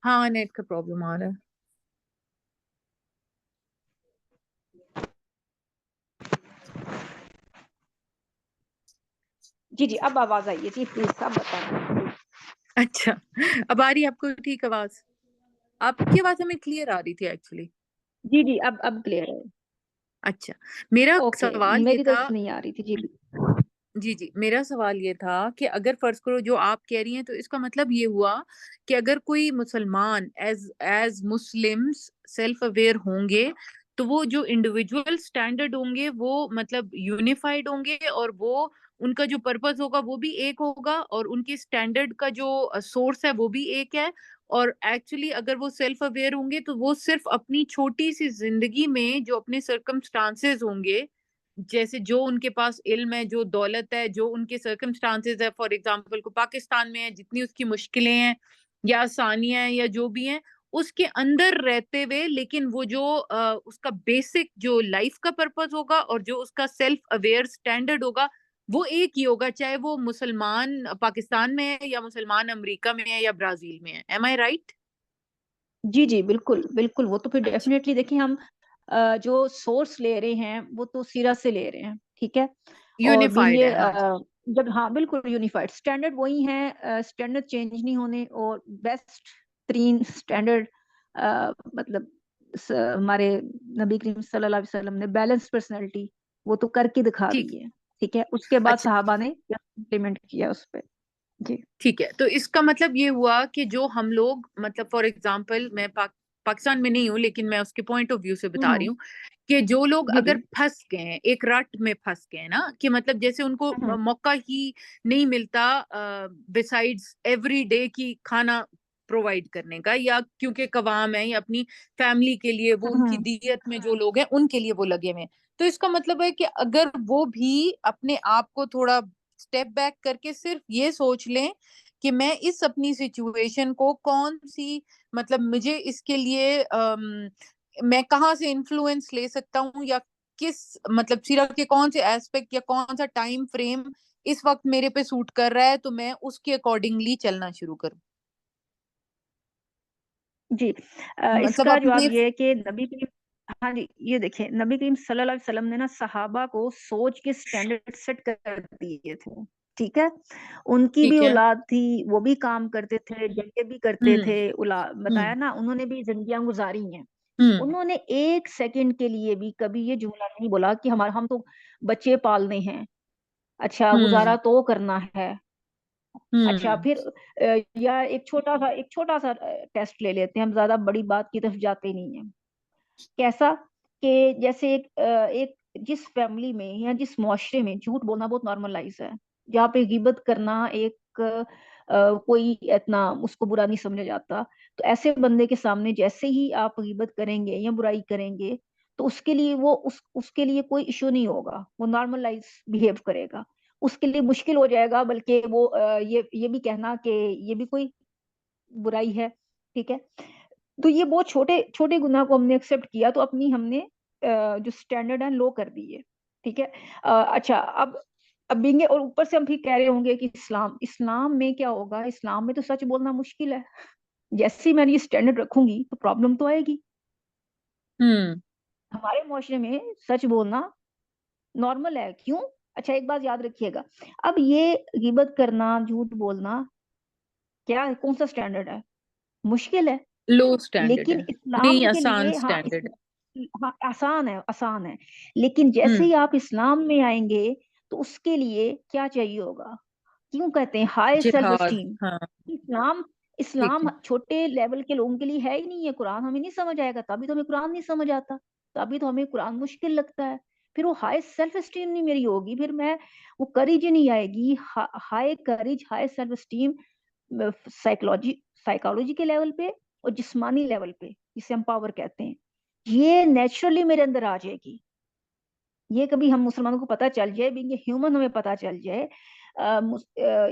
हाँ, नेट का प्रॉब्लम आ रहा है। जी जी, अब आवाज आई है जी, प्लीज अब बताएं। अच्छा, अब आ रही है आपको ठीक आवाज? आपकी आवाज हमें क्लियर आ रही थी एक्चुअली। जी जी, अब क्लियर है। अच्छा, मेरा ओके, सवाल ये मेरी तरफ था, से नहीं आ रही थी जी। जी, जी। मेरा सवाल ये था कि अगर फ़र्ज़ करो जो आप कह रही हैं, तो इसका मतलब ये हुआ कि अगर कोई मुसलमान एज़ मुस्लिम्स सेल्फ़ अवेयर होंगे, तो वो जो इंडिविजुअल स्टैंडर्ड होंगे, वो मतलब यूनिफ़ाइड होंगे, और वो उनका जो पर्पस होगा, वो भी एक होगा, और उनके स्टैंडर्ड का जो सोर्स है, वो भी एक है। और एक्चुअली अगर वो सेल्फ़ अवेयर होंगे, तो वो सिर्फ़ अपनी छोटी-सी ज़िंदगी में जो अपने सर्कमस्टांसेस होंगे, जैसे जो उनके पास इल्म है, जो दौलत है, जो उनके सर्कमस्टांसेस है, फॉर एग्जांपल को पाकिस्तान में है, जितनी उसकी मुश्किलें हैं या आसानियाँ हैं या जो भी हैं, उसके अंदर रहते हुए, लेकिन वो जो उसका बेसिक जो लाइफ का पर्पस होगा और जो उसका सेल्फ अवेयर स्टैंडर्ड होगा, वो एक ही होगा, चाहे वो मुसलमान पाकिस्तान में है या मुसलमान अमेरिका में है या ब्राज़ील में है। एम आई राइट? जी, जी, बिल्कुल, बिल्कुल, वो तो फिर अच्छा, डेफ़िनेटली देखिए हम जो सोर्स ले रहे हैं, वो तो सीरा से ले रहे हैं, ठीक है? और बीइंग यूनिफाइड है, हाँ जी। जब हाँ, बिल्कुल यूनिफाइड स्टैंडर्ड वही है, स्टैंडर्ड चेंज नहीं होने, और बेस्ट तरीन स्टैंडर्ड मतलब हमारे नबी करीम सल्लल्लाहु अलैहि वसल्लम ने बैलेंस पर्सनैलिटी वो तो करके दिखा ठीक दी है। है, ठीक है? उसके बाद अच्छा, सहाबा ने इम्प्लीमेंट किया उस पे। जी। ठीक है। तो इसका मतलब ये हुआ कि जो हम लोग मतलब फॉर एग्ज़ाम्पल मैं पाकिस्तान में नहीं हूँ, लेकिन मैं उसके पॉइंट ऑफ व्यू से हुँ, बता रही हुँ। हूँ कि जो लोग जी, अगर जी। फँस गए हैं, एक रट में फँस गए हैं ना, कि मतलब जैसे उनको हुँ, हुँ। मौका ही नहीं मिलता बिसाइड्स एवरीडे की खाना प्रोवाइड करने का, या क्योंकि कवाम है या अपनी फैमिली के लिए वो हुँ, उनकी हुँ। दियत में जो लोग हैं, उनके लिए वो लगे हुए हैं। तो इसका मतलब है कि अगर वो भी अपने आप को थोड़ा स्टेप बैक करके सिर्फ ये सोच लें कि मैं इस अपनी सिचुएशन को कौन-सी मतलब मुझे इसके लिए मैं कहाँ से इन्फ्लुएंस ले सकता हूँ, या किस मतलब सीरा के कौन से एस्पेक्ट या कौन-सा टाइम फ्रेम इस वक़्त मेरे पे सूट कर रहा है, तो मैं उसके अकॉर्डिंगली चलना शुरू करूँ। जी। मतलब इसका जवाब अपने ये है कि नबी करीम हाँ जी, ये देखिए नबी करीम सल्लल्लाहु अलैहि वसल्लम ने ना सहाबा को सोच के स्टैंडर्ड सेट कर दिए थे, ठीक है? उनकी भी ठीक है। औलाद थी, वो भी काम करते थे, जंगें भी करते हुँ, थे, बताया हुँ, ना उन्होंने भी ज़िंदगियाँ गुज़ारी हैं। हुँ, उन्होंने 1 सेकंड के लिए भी कभी ये जुमला नहीं बोला कि हमारा हम तो बच्चे पालने हैं, अच्छा गुज़ारा हुँ, तो करना है। अच्छा हुँ, फिर या एक छोटा-सा टेस्ट ले लेते हैं, हम ज़्यादा बड़ी बात की तरफ जाते नहीं हैं। कैसा? कि जैसे एक जिस फैमिली में या जिस माशरे में झूठ बोलना बहुत नॉर्मलाइज़ है, जहाँ पे गिबत करना एक कोई इतना उसको बुरा नहीं समझा जाता। तो ऐसे बंदे के सामने जैसे ही आप गिबत करेंगे या बुराई करेंगे, तो उसके लिए वो उसके लिए कोई इश्यू नहीं होगा, वो नॉर्मलाइज़ बिहेव करेगा। उसके लिए मुश्किल हो जाएगा बल्कि वो ये भी कहना कि ये भी कोई बुराई है, ठीक है? तो ये बहुत छोटे छोटे गुनाह को हमने एक्सेप्ट किया तो अपनी हमने जो स्टैंडर्ड है लो कर दिए, ठीक है? अच्छा अब बिंगे और ऊपर से हम फिर कह रहे होंगे कि इस्लाम इस्लाम में क्या होगा? इस्लाम में तो सच बोलना मुश्किल है। जैसे ही मैं ये स्टैंडर्ड रखूँगी तो प्रॉब्लम तो आएगी। हुँ, हमारे मुआशरे में सच बोलना नॉर्मल है, क्यों? अच्छा एक बात याद रखिएगा, अब ये गिबत करना, झूठ बोलना क्या है? कौन-सा स्टैंडर्ड है? मुश्किल है। लो स्टैंडर्ड लेकिन है। नहीं, इस्लाम के आसान लिए स्टैंडर्ड है। हाँ, आसान है, आसान है। लेकिन जैसे हुँ, ही आप इस्लाम में आएँगे, तो उसके लिए क्या चाहिए होगा? क्यों कहते हैं हाई सेल्फ जिहाद, एस्टीम। हाँ, इस्लाम ठीक इस्लाम है। छोटे लेवल के लोगों के लिए है ही नहीं है, कुरान हमें नहीं समझ आएगा, तभी तो हमें कुरान नहीं समझ आता, तभी तो हमें कुरान मुश्किल लगता है। फिर वो हाई सेल्फ एस्टीम नहीं मेरी होगी, फिर मैं वो करेज ही नहीं आएगी, high courage, high self esteem psychology psychology के लेवल पे और जिस्मानी लेवल पे, जिसे हम पावर कहते हैं, ये नेचुरली मेरे अंदर आ जाएगी। ये कभी हम मुसलमानों को पता चल जाए, बीइंग ए ह्यूमन हमें पता चल जाए।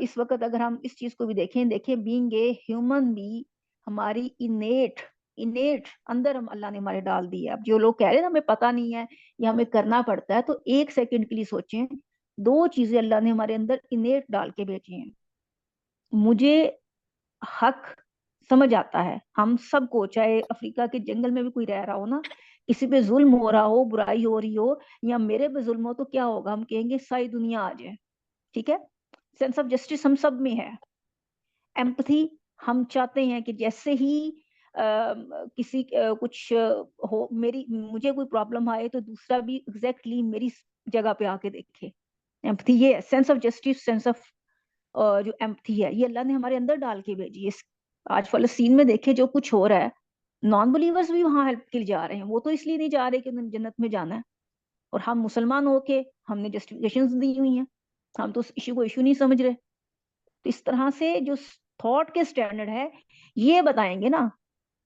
इस वक़्त अगर हम इस चीज़ को भी देखें बीइंग ए ह्यूमन भी हमारी इनेट इनेट अंदर हम अल्लाह ने हमारे डाल दी है। अब जो लोग कह रहे हैं ना हमें पता नहीं है या हमें करना पड़ता है, तो 1 सेकंड के लिए सोचें, 2 चीज़ें अल्लाह ने हमारे अंदर इनेट डाल के भेजी हैं। मुझे हक समझ आता है, हम सबको चाहे अफ्रीका के जंगल में भी कोई रह रहा हो ना, किसी पे ज़ुल्म हो रहा हो, बुराई हो रही हो या मेरे पे ज़ुल्म हो तो क्या होगा? हम कहेंगे सारी दुनिया आ जाए, ठीक है? सेंस ऑफ जस्टिस हम सब में है। एम्पैथी हम चाहते हैं कि जैसे ही किसी कुछ हो, मुझे कोई प्रॉब्लम आए तो दूसरा भी एग्जैक्टली मेरी जगह पे आके देखे। एम्पथी ये है, sense of justice, sense of जो एम्पथी है, ये अल्लाह ने हमारे अंदर डाल के भेजी है। आज फलस्तीन में देखे जो कुछ हो रहा है, नॉन बिलीवर्स भी वहां हेल्प के लिए जा रहे हैं। वो तो इसलिए नहीं जा रहे कि उन्हें जन्नत में जाना है, और हम मुसलमान होके हमने जस्टिफिकेशन दी हुई हैं, हम तो उस इशू को इशू नहीं समझ रहे। तो इस तरह से जो थॉट के स्टैंडर्ड है ये बताएंगे ना,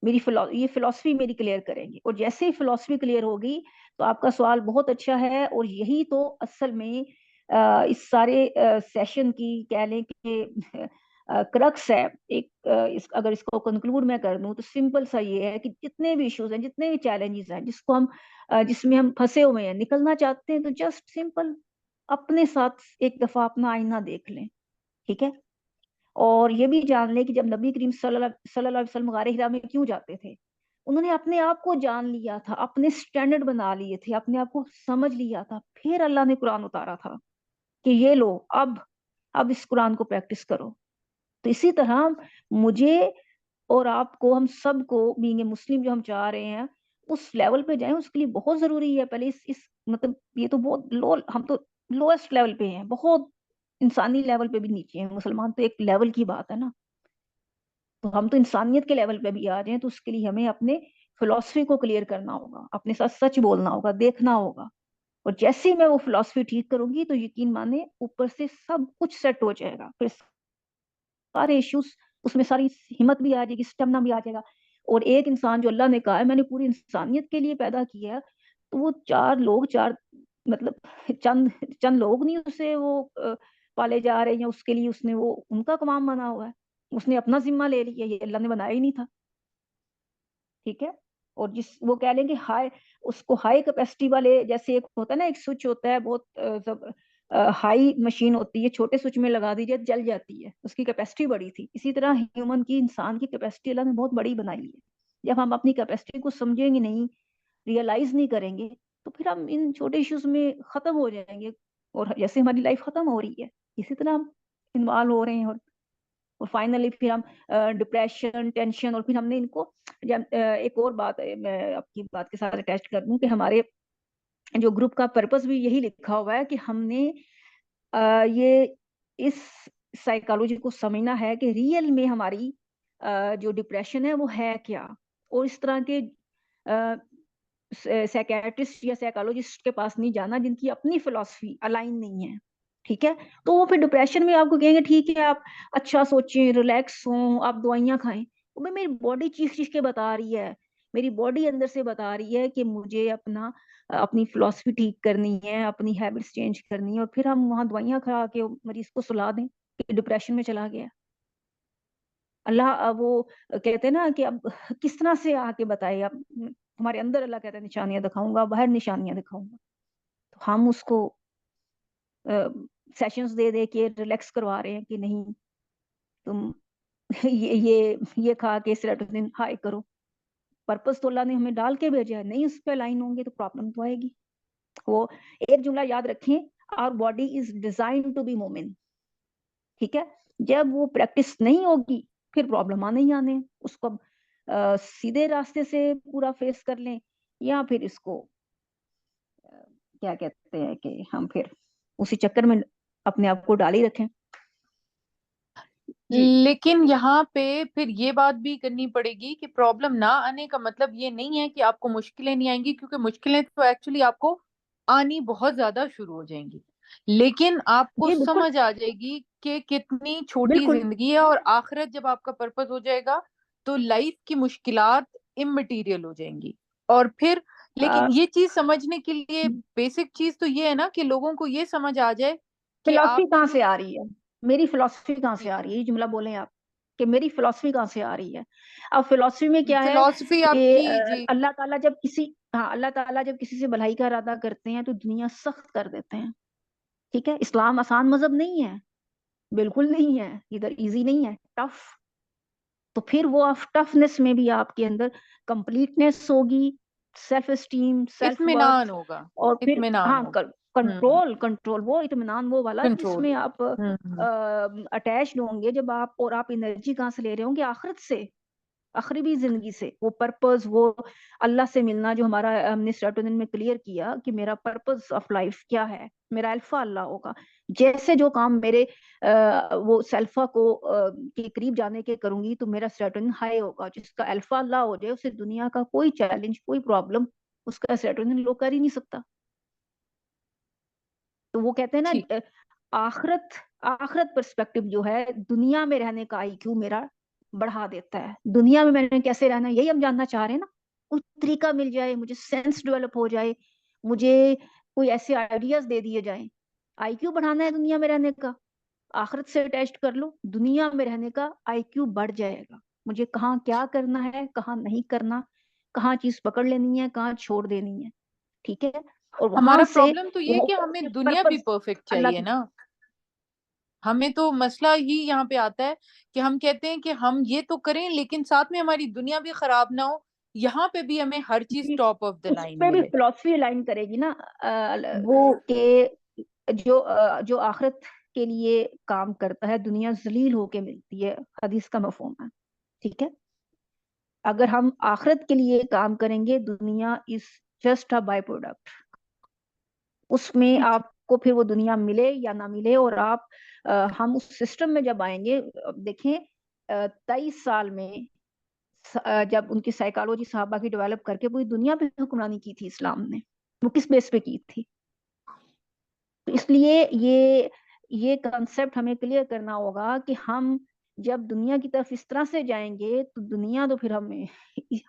ये फिलॉसफी मेरी क्लियर करेंगे। और जैसे ही फिलॉसफी क्लियर होगी तो आपका सवाल बहुत अच्छा है, और यही तो असल में इस सारे सेशन की कह लें कि क्रक्स है। अगर इसको कंक्लूड मैं कर दूं तो सिंपल सा ये है कि जितने भी इश्यूज हैं, जितने भी चैलेंजेस हैं जिसमें हम फंसे हुए हैं, निकलना चाहते हैं, तो जस्ट सिंपल अपने साथ एक दफा अपना आईना देख लें, ठीक है। और ये भी जान लें कि जब नबी करीम सल्लल्लाहु अलैहि वसल्लम गारे हिरा में क्यों जाते थे, उन्होंने अपने आप को जान लिया था, अपने स्टैंडर्ड बना लिए थे, अपने आप को समझ लिया था, फिर अल्लाह ने कुरान उतारा था कि ये लो, अब इस कुरान को प्रैक्टिस करो। तो इसी तरह मुझे और आपको, हम सबको बीइंग ए मुस्लिम जो हम चाह रहे हैं उस लेवल पे जाएं, उसके लिए बहुत जरूरी है पहले इस मतलब ये तो बहुत लो, हम तो लोएस्ट लेवल पे हैं, बहुत इंसानी लेवल पे भी नीचे हैं। मुसलमान तो एक लेवल की बात है ना, तो हम तो इंसानियत के लेवल पे भी आ जाएं, तो उसके लिए हमें अपने फिलॉसफी को क्लियर करना होगा, अपने साथ सच बोलना होगा, देखना होगा। और जैसे ही मैं वो फिलॉसफी ठीक करूंगी तो यकीन माने ऊपर से सब कुछ सेट हो जाएगा, फिर सारे इश्यूज, उसमें सारी हिम्मत भी आ जाएगी, स्टेमिना भी आ जाएगा। और एक इंसान जो अल्लाह ने कहा है मैंने पूरी इंसानियत के लिए पैदा किया है, तो वो चार मतलब चंद चंद लोग नहीं उसे वो पाले जा रहे हैं, उसके लिए उसने वो उनका काम बना हुआ है, उसने अपना जिम्मा ले लिया, ये अल्लाह ने बनाया ही नहीं था, ठीक है। और वो कह लेंगे हाई, उसको हाई कैपेसिटी वाले, जैसे एक होता है ना, एक स्विच होता है बहुत हाई मशीन होती है, छोटे स्विच में लगा दीजिए जल जाती है, उसकी कैपेसिटी बड़ी थी। इसी तरह ह्यूमन की, इंसान की कैपेसिटी अल्लाह ने बहुत बड़ी बनाई है। जब हम अपनी कैपेसिटी को समझेंगे नहीं, रियलाइज नहीं करेंगे, तो फिर हम इन छोटे इश्यूज में खत्म हो जाएंगे। और जैसे हमारी लाइफ खत्म हो रही है, इसी तरह हम इन्वॉल्व हो रहे हैं। और फाइनली फिर हम डिप्रेशन, टेंशन, और फिर हमने इनको एक और बात मैं आपकी बात के साथ अटैच कर दूं कि हमारे जो ग्रुप का पर्पस भी यही लिखा हुआ है कि हमने ये इस साइकोलॉजी को समझना है कि रियल में हमारी जो डिप्रेशन है वो है क्या। और इस तरह के साइकेट्रिस्ट या साइकोलॉजिस्ट के पास नहीं जाना जिनकी अपनी फिलॉसफी अलाइन नहीं है, ठीक है। तो वो फिर डिप्रेशन में आपको कहेंगे ठीक है आप अच्छा सोचें, रिलैक्स हों, आप दवाइयां खाएं। वो मेरी बॉडी चीख चीख के बता रही है, मेरी बॉडी अंदर से बता रही है कि मुझे अपनी फिलॉसफी ठीक करनी है, अपनी हैबिट्स चेंज करनी है, और फिर हम वहां दवाइयां खा के मरीज को सुला दें कि डिप्रेशन में चला गया। अल्लाह वो कहते हैं ना कि अब किस तरह से आके बताए, अब तुम्हारे अंदर अल्लाह कहता है निशानियां दिखाऊंगा, बाहर निशानियां दिखाऊंगा। तो हम उसको सेशंस दे दे के रिलैक्स करवा रहे हैं कि नहीं तुम ये खा के सेरोटोनिन हाई करो। पर्पस तो अल्लाह ने हमें डाल के भेजा है, नहीं उस पर लाइन होंगे तो प्रॉब्लम तो आएगी। वो एक जुमला याद रखें, our body is design to be moment, ठीक है। जब वो प्रैक्टिस नहीं होगी फिर प्रॉब्लम आने ही आने, उसको सीधे रास्ते से पूरा फेस कर लें, या फिर इसको क्या कहते हैं कि हम फिर उसी चक्कर में अपने आप को डाल ही रखें। जी लेकिन यहाँ पे फिर ये बात भी करनी पड़ेगी कि प्रॉब्लम ना आने का मतलब ये नहीं है कि आपको मुश्किलें नहीं आएंगी, क्योंकि मुश्किलें तो एक्चुअली आपको आनी बहुत ज्यादा शुरू हो जाएंगी, लेकिन आपको जी बिल्कुल समझ आ जाएगी कि कितनी छोटी बिल्कुल। जिंदगी है, और आखिरत जब आपका पर्पस हो जाएगा तो लाइफ की मुश्किलात इममटीरियल हो जाएंगी। और फिर लेकिन ये चीज समझने के लिए बेसिक चीज तो ये है ना कि लोगों को ये समझ आ जाए कि फिलॉसफी आपने कहाँ जो से आ रही है, मेरी फिलॉसफी कहाँ से जी आ रही है, ये जुमला बोलें आप कि मेरी फिलॉसफी कहाँ से आ रही है। अब फिलॉसफी में क्या है फिलॉसफी कि आपकी जी अल्लाह ताला जब किसी से भलाई का इरादा करते हैं तो दुनिया सख्त कर देते हैं, ठीक है। इस्लाम आसान मजहब नहीं है, बिल्कुल नहीं है, इधर इजी नहीं है, टफ। तो फिर वो ऑफ टफनेस में भी आपके अंदर कंप्लीटनेस होगी, सेल्फ एस्टीम, सेल्फ इत्मीनान वर्थ। होगा, और फिर इत्मीनान हाँ, होगा। कंट्रोल वो इत्मीनान वो वाला कंट्रोल। जिसमें आप हम्म। अटैच होंगे, जब आप, और आप एनर्जी कहाँ से ले रहे होंगे, आखिरत से। आखिरी जिंदगी से वो पर्पस, वो अल्लाह से मिलना जो हमारा हमने सेरोटोनिन में क्लियर किया कि मेरा पर्पस ऑफ लाइफ क्या है, मेरा अल्फा अल्लाह होगा। जैसे जो काम मेरे वो सेल्फा को के करीब जाने के करूंगी तो मेरा सेरोटोनिन हाई होगा। जिसका अल्फा अल्लाह हो जाए उसे दुनिया का कोई चैलेंज, कोई प्रॉब्लम उसका सेरोटोनिन लो कर ही नहीं सकता। तो वो कहते हैं ना ठीक। आखिरत आखिरत पर्सपेक्टिव जो है दुनिया में रहने का आईक्यू मेरा बढ़ा देता है। दुनिया में मैंने कैसे रहना है, यही हम जानना चाह रहे हैं ना। कोई तरीका मिल जाए, मुझे सेंस डेवलप हो जाए, मुझे कोई ऐसे आइडियाज दे दिए जाएं। आईक्यू बढ़ाना है दुनिया में रहने का, आखिरत से अटैच कर लो, दुनिया में रहने का आईक्यू बढ़ जाएगा। मुझे कहाँ क्या करना है, कहाँ नहीं करना, कहाँ चीज पकड़ लेनी है, कहाँ छोड़ देनी है, ठीक है। और वहां हमारा से प्रॉब्लम तो ये है कि हमें दुनिया भी पर्पस परफेक्ट अल्लाह चाहिए की। ना। हमें तो मसला ही यहाँ पे आता है कि हम कहते हैं कि हम ये तो करें लेकिन साथ में हमारी दुनिया भी खराब ना हो, यहाँ पे भी हमें हर चीज जी, टॉप ऑफ द उस लाइन पे भी मिले। फिलॉसफी अलाइन करेगी ना वो कि जो आखिरत के लिए काम करता है दुनिया जलील होके मिलती है, हदीस का मफहूम है, ठीक है। अगर हम आखिरत के लिए काम करेंगे, दुनिया is just a by product. उसमें ठीक। आपको फिर वो दुनिया मिले या ना मिले, और आप हम उस सिस्टम में जब आएंगे, अब देखें 23 साल में जब उनकी साइकोलॉजी साहबा की डेवलप करके पूरी दुनिया पे हुक्मरानी की थी इस्लाम ने, वो किस बेस पे की थी। तो इसलिए ये कंसेप्ट हमें क्लियर करना होगा कि हम जब दुनिया की तरफ इस तरह से जाएंगे तो दुनिया तो फिर हमें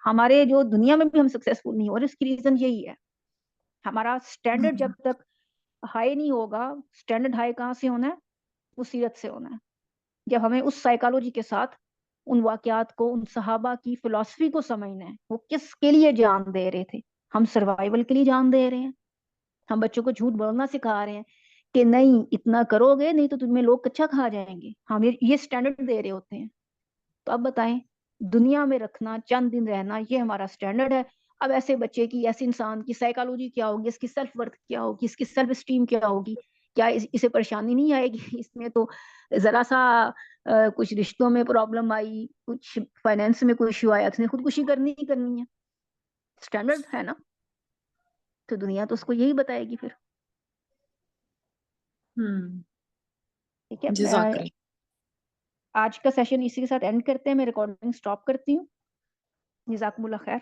हमारे जो दुनिया में भी हम सक्सेसफुल नहीं हो रहे, इसकी रीजन यही है। हमारा स्टैंडर्ड जब तक हाई नहीं होगा, स्टैंडर्ड हाई कहाँ से होना है, वो सीरत से होना है। जब हमें उस साइकोलॉजी के साथ उन वाकयात को, उन सहाबा की फिलॉसफी को समझना है, वो किसके लिए जान दे रहे थे। हम सर्वाइवल के लिए जान दे रहे हैं, हम बच्चों को झूठ बोलना सिखा रहे हैं कि नहीं इतना करोगे नहीं तो तुम्हें लोग कच्चा खा जाएंगे, हम ये स्टैंडर्ड दे रहे होते हैं। तो अब बताएं, दुनिया में रखना, चंद दिन रहना, ये हमारा स्टैंडर्ड है। अब ऐसे बच्चे की, ऐसे इंसान की साइकोलॉजी क्या होगी, इसकी सेल्फ वर्थ क्या होगी, इसकी सेल्फ स्टीम क्या होगी, क्या इसे परेशानी नहीं आएगी। इसमें तो जरा सा कुछ रिश्तों में प्रॉब्लम आई, कुछ फाइनेंस में कोई इश्यू आया, उसने खुदकुशी करनी ही करनी है। स्टैंडर्ड है ना, तो दुनिया तो उसको यही बताएगी फिर। हम्म। ठीक है, जजाकल्ला। आज का सेशन इसी के साथ एंड करते हैं, मैं रिकॉर्डिंग स्टॉप करती हूँ। जज़ाकुमुल्लाह खैर।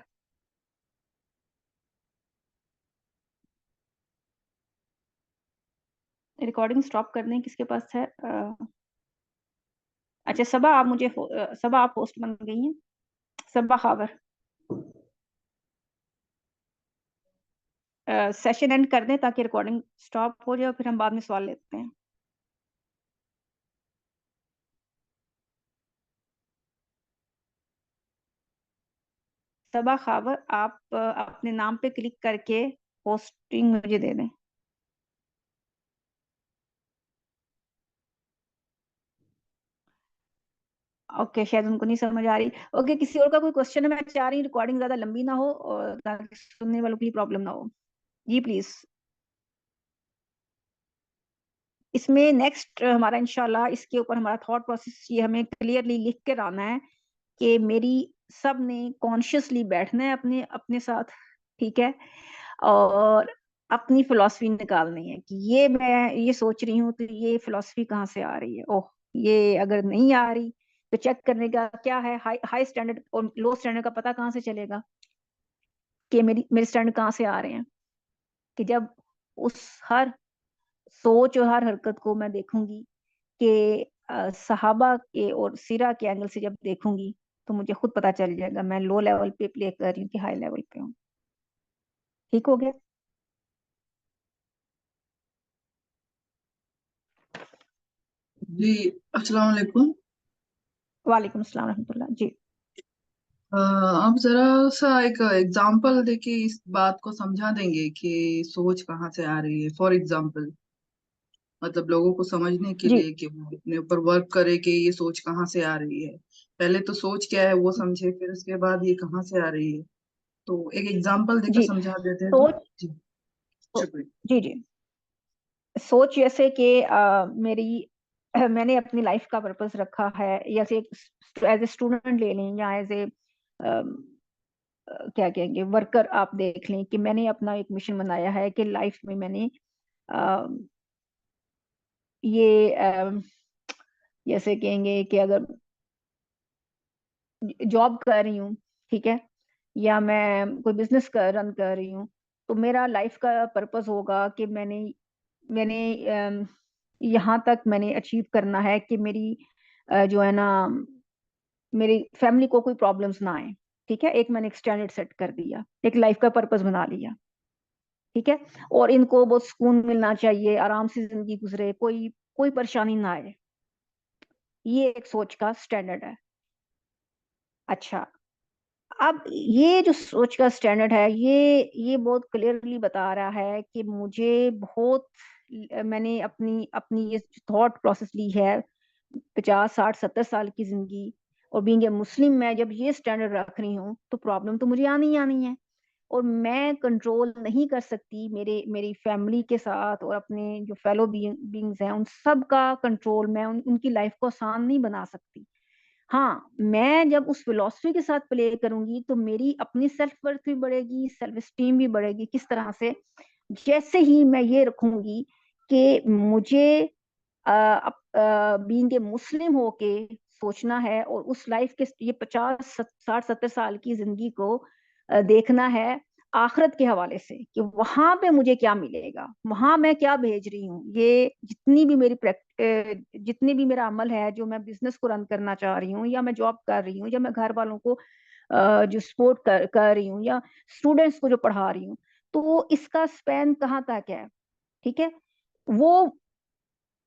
रिकॉर्डिंग स्टॉप करने किसके पास है? अच्छा सबा, आप मुझे सबा आप होस्ट बन गई हैं, सबा खावर। सेशन एंड कर दें ताकि रिकॉर्डिंग स्टॉप हो जाए और फिर हम बाद में सवाल लेते हैं। सबा खावर, आप अपने नाम पे क्लिक करके होस्टिंग मुझे दे दें। ओके, शायद उनको नहीं समझ आ रही। ओके, किसी और का कोई क्वेश्चन है? मैं चाह रही हूँ रिकॉर्डिंग ज्यादा लंबी ना हो और ताकि सुनने वालों की प्रॉब्लम ना हो। जी प्लीज। इसमें नेक्स्ट हमारा इंशाल्लाह इसके ऊपर हमारा थॉट प्रोसेस ये हमें क्लियरली लिख कर आना है कि मेरी सब ने कॉन्शियसली बैठना है अपने अपने साथ, ठीक है, और अपनी फिलॉसफी निकालनी है कि ये मैं ये सोच रही हूँ तो ये फिलॉसफी कहाँ से आ रही है। ओह, ये अगर नहीं आ रही तो चेक करने का क्या है, हाई हाई स्टैंडर्ड और लो स्टैंडर्ड का पता कहाँ से चलेगा कि मेरे स्टैंडर्ड कहाँ से आ रहे हैं। कि जब उस हर सोच और हर हरकत को मैं देखूंगी कि सहाबा के और सीरा के एंगल से जब देखूंगी तो मुझे खुद पता चल जाएगा मैं लो लेवल पे प्ले कर रही हूँ कि हाई लेवल पे हूँ। ठीक हो गया? जी, अस्सलाम वालेकुम। वालेकुम अस्सलाम रहमतुल्लाह जी। आप जरा सा एक एग्जांपल देके इस बात को समझा देंगे कि सोच कहाँ से आ रही है। फॉर एग्जांपल, मतलब लोगों को समझने के जी लिए कि वो अपने ऊपर वर्क करे कि ये सोच कहाँ से आ रही है। पहले तो सोच क्या है वो समझे, फिर उसके बाद ये कहाँ से आ रही है। तो एक एग्जांपल देकर जी समझा देते हैं तो। सोच जी, तो, शुक्रिया। जी जी, सोच जैसे कि मेरी मैंने अपनी लाइफ का पर्पस रखा है, जैसे एज ए स्टूडेंट ले लें या एज ए क्या कहेंगे, वर्कर आप देख लें कि मैंने अपना एक मिशन बनाया है कि लाइफ में मैंने अ, ये जैसे कहेंगे कि अगर जॉब कर रही हूँ, ठीक है, या मैं कोई बिजनेस रन कर रही हूँ, तो मेरा लाइफ का पर्पस होगा कि मैंने मैंने यहाँ तक मैंने अचीव करना है कि मेरी जो है ना, मेरी फैमिली को कोई प्रॉब्लम्स ना आए। ठीक है, एक मैंने एक स्टैंडर्ड सेट कर दिया, एक लाइफ का पर्पस बना लिया। ठीक है, और इनको बहुत सुकून मिलना चाहिए, आराम से जिंदगी गुजरे, कोई कोई परेशानी ना आए। ये एक सोच का स्टैंडर्ड है। अच्छा, अब ये जो सोच का स्टैंडर्ड है, ये बहुत क्लियरली बता रहा है कि मुझे बहुत मैंने अपनी अपनी ये थॉट प्रोसेस ली है 50 60 70 साल की जिंदगी, और बीइंग ए मुस्लिम मैं जब ये स्टैंडर्ड रख रही हूँ तो प्रॉब्लम तो मुझे आनी ही आनी है। और मैं कंट्रोल नहीं कर सकती मेरे मेरी फैमिली के साथ और अपने जो फेलो बीइंग्स हैं उन सब का कंट्रोल मैं उनकी लाइफ को आसान नहीं बना सकती। हाँ, मैं जब उस फिलॉसफी के साथ प्ले करूंगी तो मेरी अपनी सेल्फ वर्थ भी बढ़ेगी, सेल्फ स्टीम भी बढ़ेगी। किस तरह से? जैसे ही मैं ये रखूंगी कि मुझे बीइंग ए मुस्लिम होके सोचना है और उस लाइफ के ये 50 60 70 साल की जिंदगी को देखना है आखिरत के हवाले से कि वहां पे मुझे क्या मिलेगा, वहां मैं क्या भेज रही हूँ। ये जितनी भी मेरा अमल है, जो मैं बिजनेस को रन करना चाह रही हूँ, या मैं जॉब कर रही हूँ, या मैं घर वालों को जो सपोर्ट कर रही हूँ, या स्टूडेंट्स को जो पढ़ा रही हूँ, तो इसका स्पैन कहाँ तक है? ठीक है, वो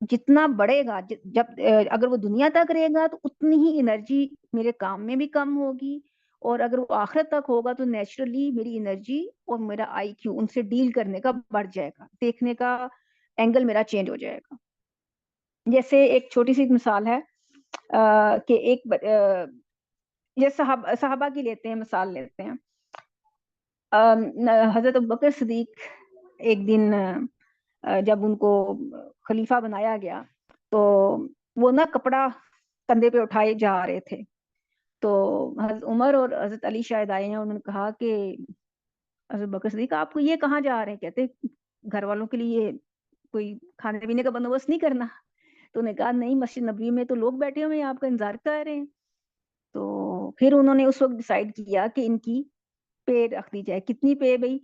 जितना बढ़ेगा, जब अगर वो दुनिया तक रहेगा तो उतनी ही एनर्जी मेरे काम में भी कम होगी, और अगर वो आखिरत तक होगा तो नेचुरली मेरी एनर्जी और मेरा आईक्यू उनसे डील करने का बढ़ जाएगा, देखने का एंगल मेरा चेंज हो जाएगा। जैसे एक छोटी सी मिसाल है कि ये सहाबा की लेते हैं, मिसाल लेते हैं। हजरत अबू बकर सिद्दीक एक दिन जब उनको खलीफा बनाया गया, तो वो ना कपड़ा कंधे पे उठाए जा रहे थे। तो हजरत उमर और हजरत अली शायद आए हैं, उन्होंने कहा कि हजरत बकर सिद्दीक आपको ये कहाँ जा रहे हैं? कहते घर वालों के लिए कोई खाने पीने का बंदोबस्त नहीं करना? तो उन्होंने कहा नहीं, मस्जिद नबवी में तो लोग बैठे हुए हैं, आपका इंतजार कर रहे हैं। तो फिर उन्होंने उस वक्त डिसाइड किया कि इनकी पे रख दी जाए। कितनी पे भाई?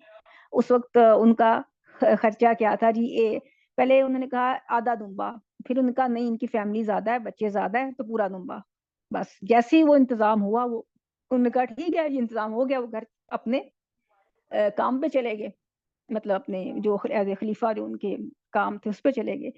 उस वक्त उनका खर्चा क्या था जी? पहले उन्होंने कहा आधा दूंगा, फिर उन्होंने कहा नहीं, इनकी फैमिली ज्यादा है, बच्चे ज्यादा है, तो पूरा दूंगा। बस जैसे ही वो इंतजाम हुआ, वो उन्होंने कहा ठीक है, ये इंतजाम हो गया, वो घर अपने काम पे चले गए, मतलब अपने जो एज ए खलीफा जो उनके काम थे उस पे चले गए।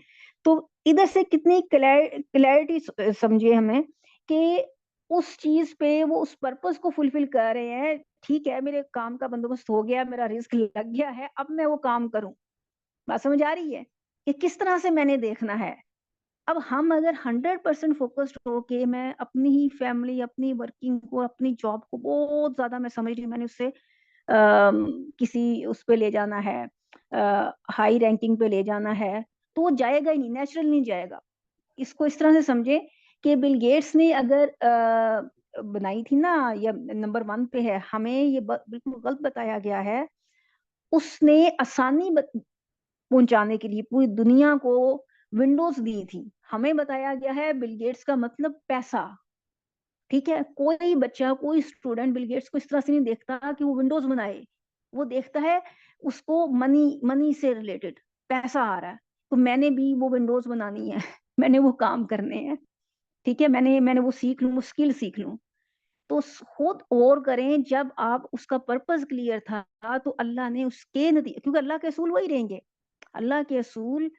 तो इधर से कितनी क्लैरिटी समझे हमें कि उस चीज पे वो उस पर्पस को फुलफिल कर रहे हैं। ठीक है, मेरे काम का बंदोबस्त हो गया, मेरा रिस्क लग गया है, अब मैं वो काम करूं। बात समझ आ रही है कि किस तरह से मैंने देखना है? अब हम अगर 100% फोकस्ड हो के मैं अपनी ही फैमिली, अपनी वर्किंग को, अपनी जॉब को बहुत ज्यादा मैं समझ रही हूँ, मैंने उससे किसी उस पे ले जाना है, हाई रैंकिंग पे ले जाना है, तो वो जाएगा ही नहीं, नेचुरल नहीं जाएगा। इसको इस तरह से समझे कि बिल गेट्स ने अगर बनाई थी ना, या नंबर 1 पे है, हमें ये बिल्कुल गलत बताया गया है। उसने आसानी पहुंचाने के लिए पूरी दुनिया को विंडोज दी थी। हमें बताया गया है बिल गेट्स का मतलब पैसा। ठीक है, कोई बच्चा, कोई स्टूडेंट बिल गेट्स को इस तरह से नहीं देखता कि वो विंडोज बनाए। वो देखता है उसको मनी मनी से रिलेटेड पैसा आ रहा है, तो मैंने भी वो विंडोज बनानी है मैंने वो काम करने हैं। ठीक है, मैंने मैंने वो सीख लूं, वो स्किल सीख लूं। तो खुद और करें। जब आप उसका पर्पस क्लियर था तो अल्लाह ने उसके नतीजे, क्योंकि अल्लाह के असूल वही रहेंगे, अल्लाह के असूल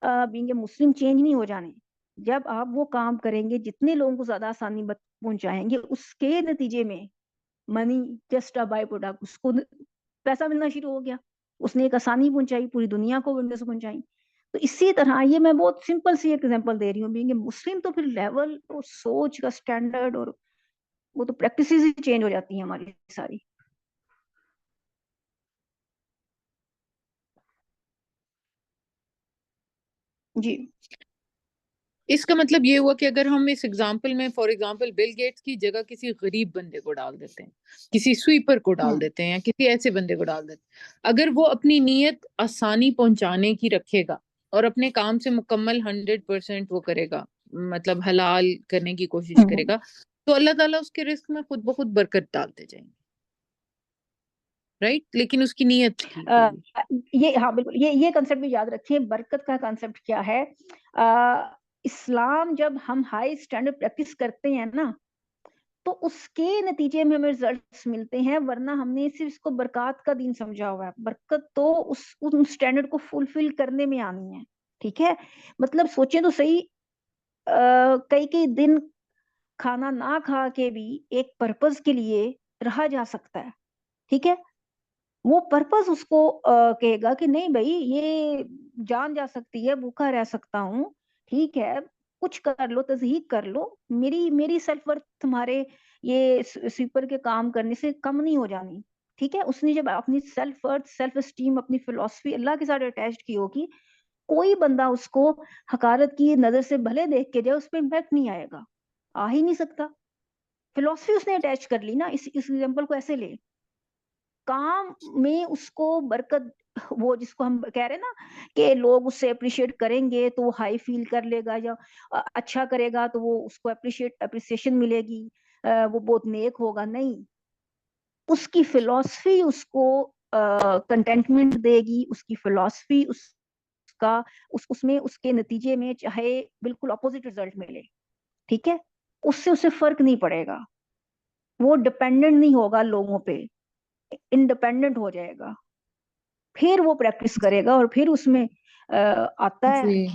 बीइंग ए मुस्लिम चेंज नहीं हो जाने। जब आप वो काम करेंगे, जितने लोगों को ज्यादा आसानी पहुंचाएंगे, उसके नतीजे में money just a by product, उसको पैसा मिलना शुरू हो गया। उसने एक आसानी पहुंचाई, पूरी दुनिया को विंडो से पहुंचाई। तो इसी तरह, ये मैं बहुत सिंपल सी एग्जांपल दे रही हूँ, बीइंग ए मुस्लिम तो फिर लेवल और सोच का स्टैंडर्ड, और वो तो प्रैक्टिस ही चेंज हो जाती है हमारी सारी। जी। इसका मतलब ये हुआ कि अगर हम इस एग्जाम्पल में फॉर एग्जाम्पल बिल गेट्स की जगह किसी गरीब बंदे को डाल देते हैं, किसी स्वीपर को डाल देते हैं, या किसी ऐसे बंदे को डाल देते हैं, अगर वो अपनी नीयत आसानी पहुंचाने की रखेगा और अपने काम से मुकम्मल 100% वो करेगा, मतलब हलाल करने की कोशिश करेगा, तो अल्लाह ताला उसके रिस्क में खुद ब खुद बरकत डालते जाएंगे, राइट? लेकिन उसकी नीयत ठीक होगी। ये हाँ बिल्कुल, ये कंसेप्ट भी याद रखिए। बरकत का कंसेप्ट क्या है? इस्लाम जब हम हाई स्टैंडर्ड प्रैक्टिस करते हैं ना, तो उसके नतीजे में हमें रिजल्ट्स मिलते हैं, वरना हमने सिर्फ इसको बरकत का दिन समझा हुआ है। बरकत तो उन स्टैंडर्ड को फुलफिल करने में आनी है, ठीक है? मतलब सोचें तो सही, कई कई दिन खाना ना खा के भी एक पर्पस के लिए रहा जा सकता है, ठीक है? वो पर्पस उसको कहेगा कि नहीं भाई, ये जान जा सकती है, भूखा रह सकता हूँ, ठीक है, कुछ कर लो, तजहीक कर लो, मेरी मेरी सेल्फ वर्थ तुम्हारे ये स्वीपर के काम करने से कम नहीं हो जानी, ठीक है? उसने जब अपनी सेल्फ वर्थ, सेल्फ एस्टीम, अपनी फिलोसफी अल्लाह के साथ अटैच की होगी, कोई बंदा उसको हकारत की नजर से भले देख के जाए, उस पर इम्पैक्ट नहीं आएगा, आ ही नहीं सकता। फिलोसफी उसने अटैच कर ली ना। इस एग्जाम्पल को ऐसे ले, काम में उसको बरकत, वो जिसको हम कह रहे हैं ना कि लोग उससे अप्रिशिएट करेंगे तो वो हाई फील कर लेगा, या अच्छा करेगा तो वो उसको अप्रिसिएशन मिलेगी, वो बहुत नेक होगा, नहीं। उसकी फिलॉसफी उसको कंटेंटमेंट देगी, उसकी फिलॉसफी उसका उसमें उसके नतीजे में चाहे बिल्कुल अपोजिट रिजल्ट मिले, ठीक है, उससे उसे फर्क नहीं पड़ेगा। वो डिपेंडेंट नहीं होगा लोगों पे, इंडिपेंडेंट हो जाएगा, फिर वो प्रैक्टिस करेगा, और फिर उसमें आता है जी,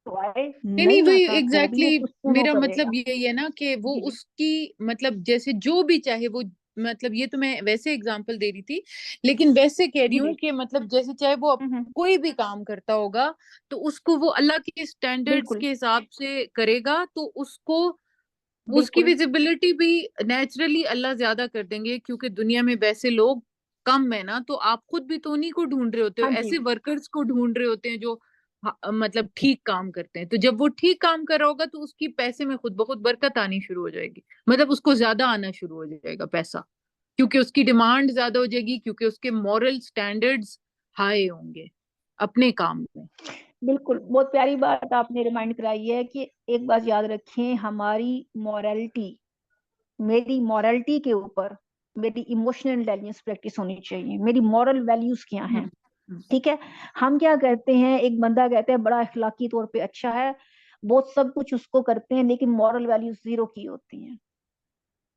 तो आए, नहीं नहीं वही आता तो भी वो एग्जैक्टली पुष्टन वो मेरा करेगा। मतलब यही है ना कि वो जी जी। उसकी मतलब जैसे जो भी चाहे वो, मतलब ये तो मैं वैसे एग्जांपल दे रही थी, लेकिन वैसे कह रही जी हूँ जी। कि मतलब जैसे चाहे वो कोई भी काम करता होगा, तो उसको वो अल्लाह के स्टैंडर्ड्स बिल्कुल के हिसाब से करेगा, तो उसको उसकी बिल्कुल। विजिबिलिटी भी नेचुरली अल्लाह ज्यादा कर देंगे, क्योंकि दुनिया में वैसे लोग कम है ना, तो आप खुद भी तो उन्हीं को ढूंढ रहे होते हो, हाँ जी ऐसे वर्कर्स को ढूंढ रहे होते हैं जो मतलब ठीक काम करते हैं। तो जब वो ठीक काम कर रहा होगा तो उसकी पैसे में खुद ब खुद बरकत आनी शुरू हो जाएगी, मतलब उसको ज्यादा आना शुरू हो जाएगा पैसा, क्योंकि उसकी डिमांड ज्यादा हो जाएगी, क्योंकि उसके मॉरल स्टैंडर्ड्स हाई होंगे अपने काम में। बिल्कुल, बहुत प्यारी बात आपने रिमाइंड कराई है कि एक बात याद रखें, हमारी मॉरलिटी, मेरी मॉरलिटी के ऊपर मेरी इमोशनल इंटेलिजेंस प्रैक्टिस होनी चाहिए। मेरी मॉरल वैल्यूज क्या हैं, हम्म। ठीक है? हम क्या करते हैं, एक बंदा कहते हैं बड़ा अखलाकी तौर पे अच्छा है, बहुत सब कुछ उसको करते हैं, लेकिन मॉरल वैल्यूज जीरो की होती हैं।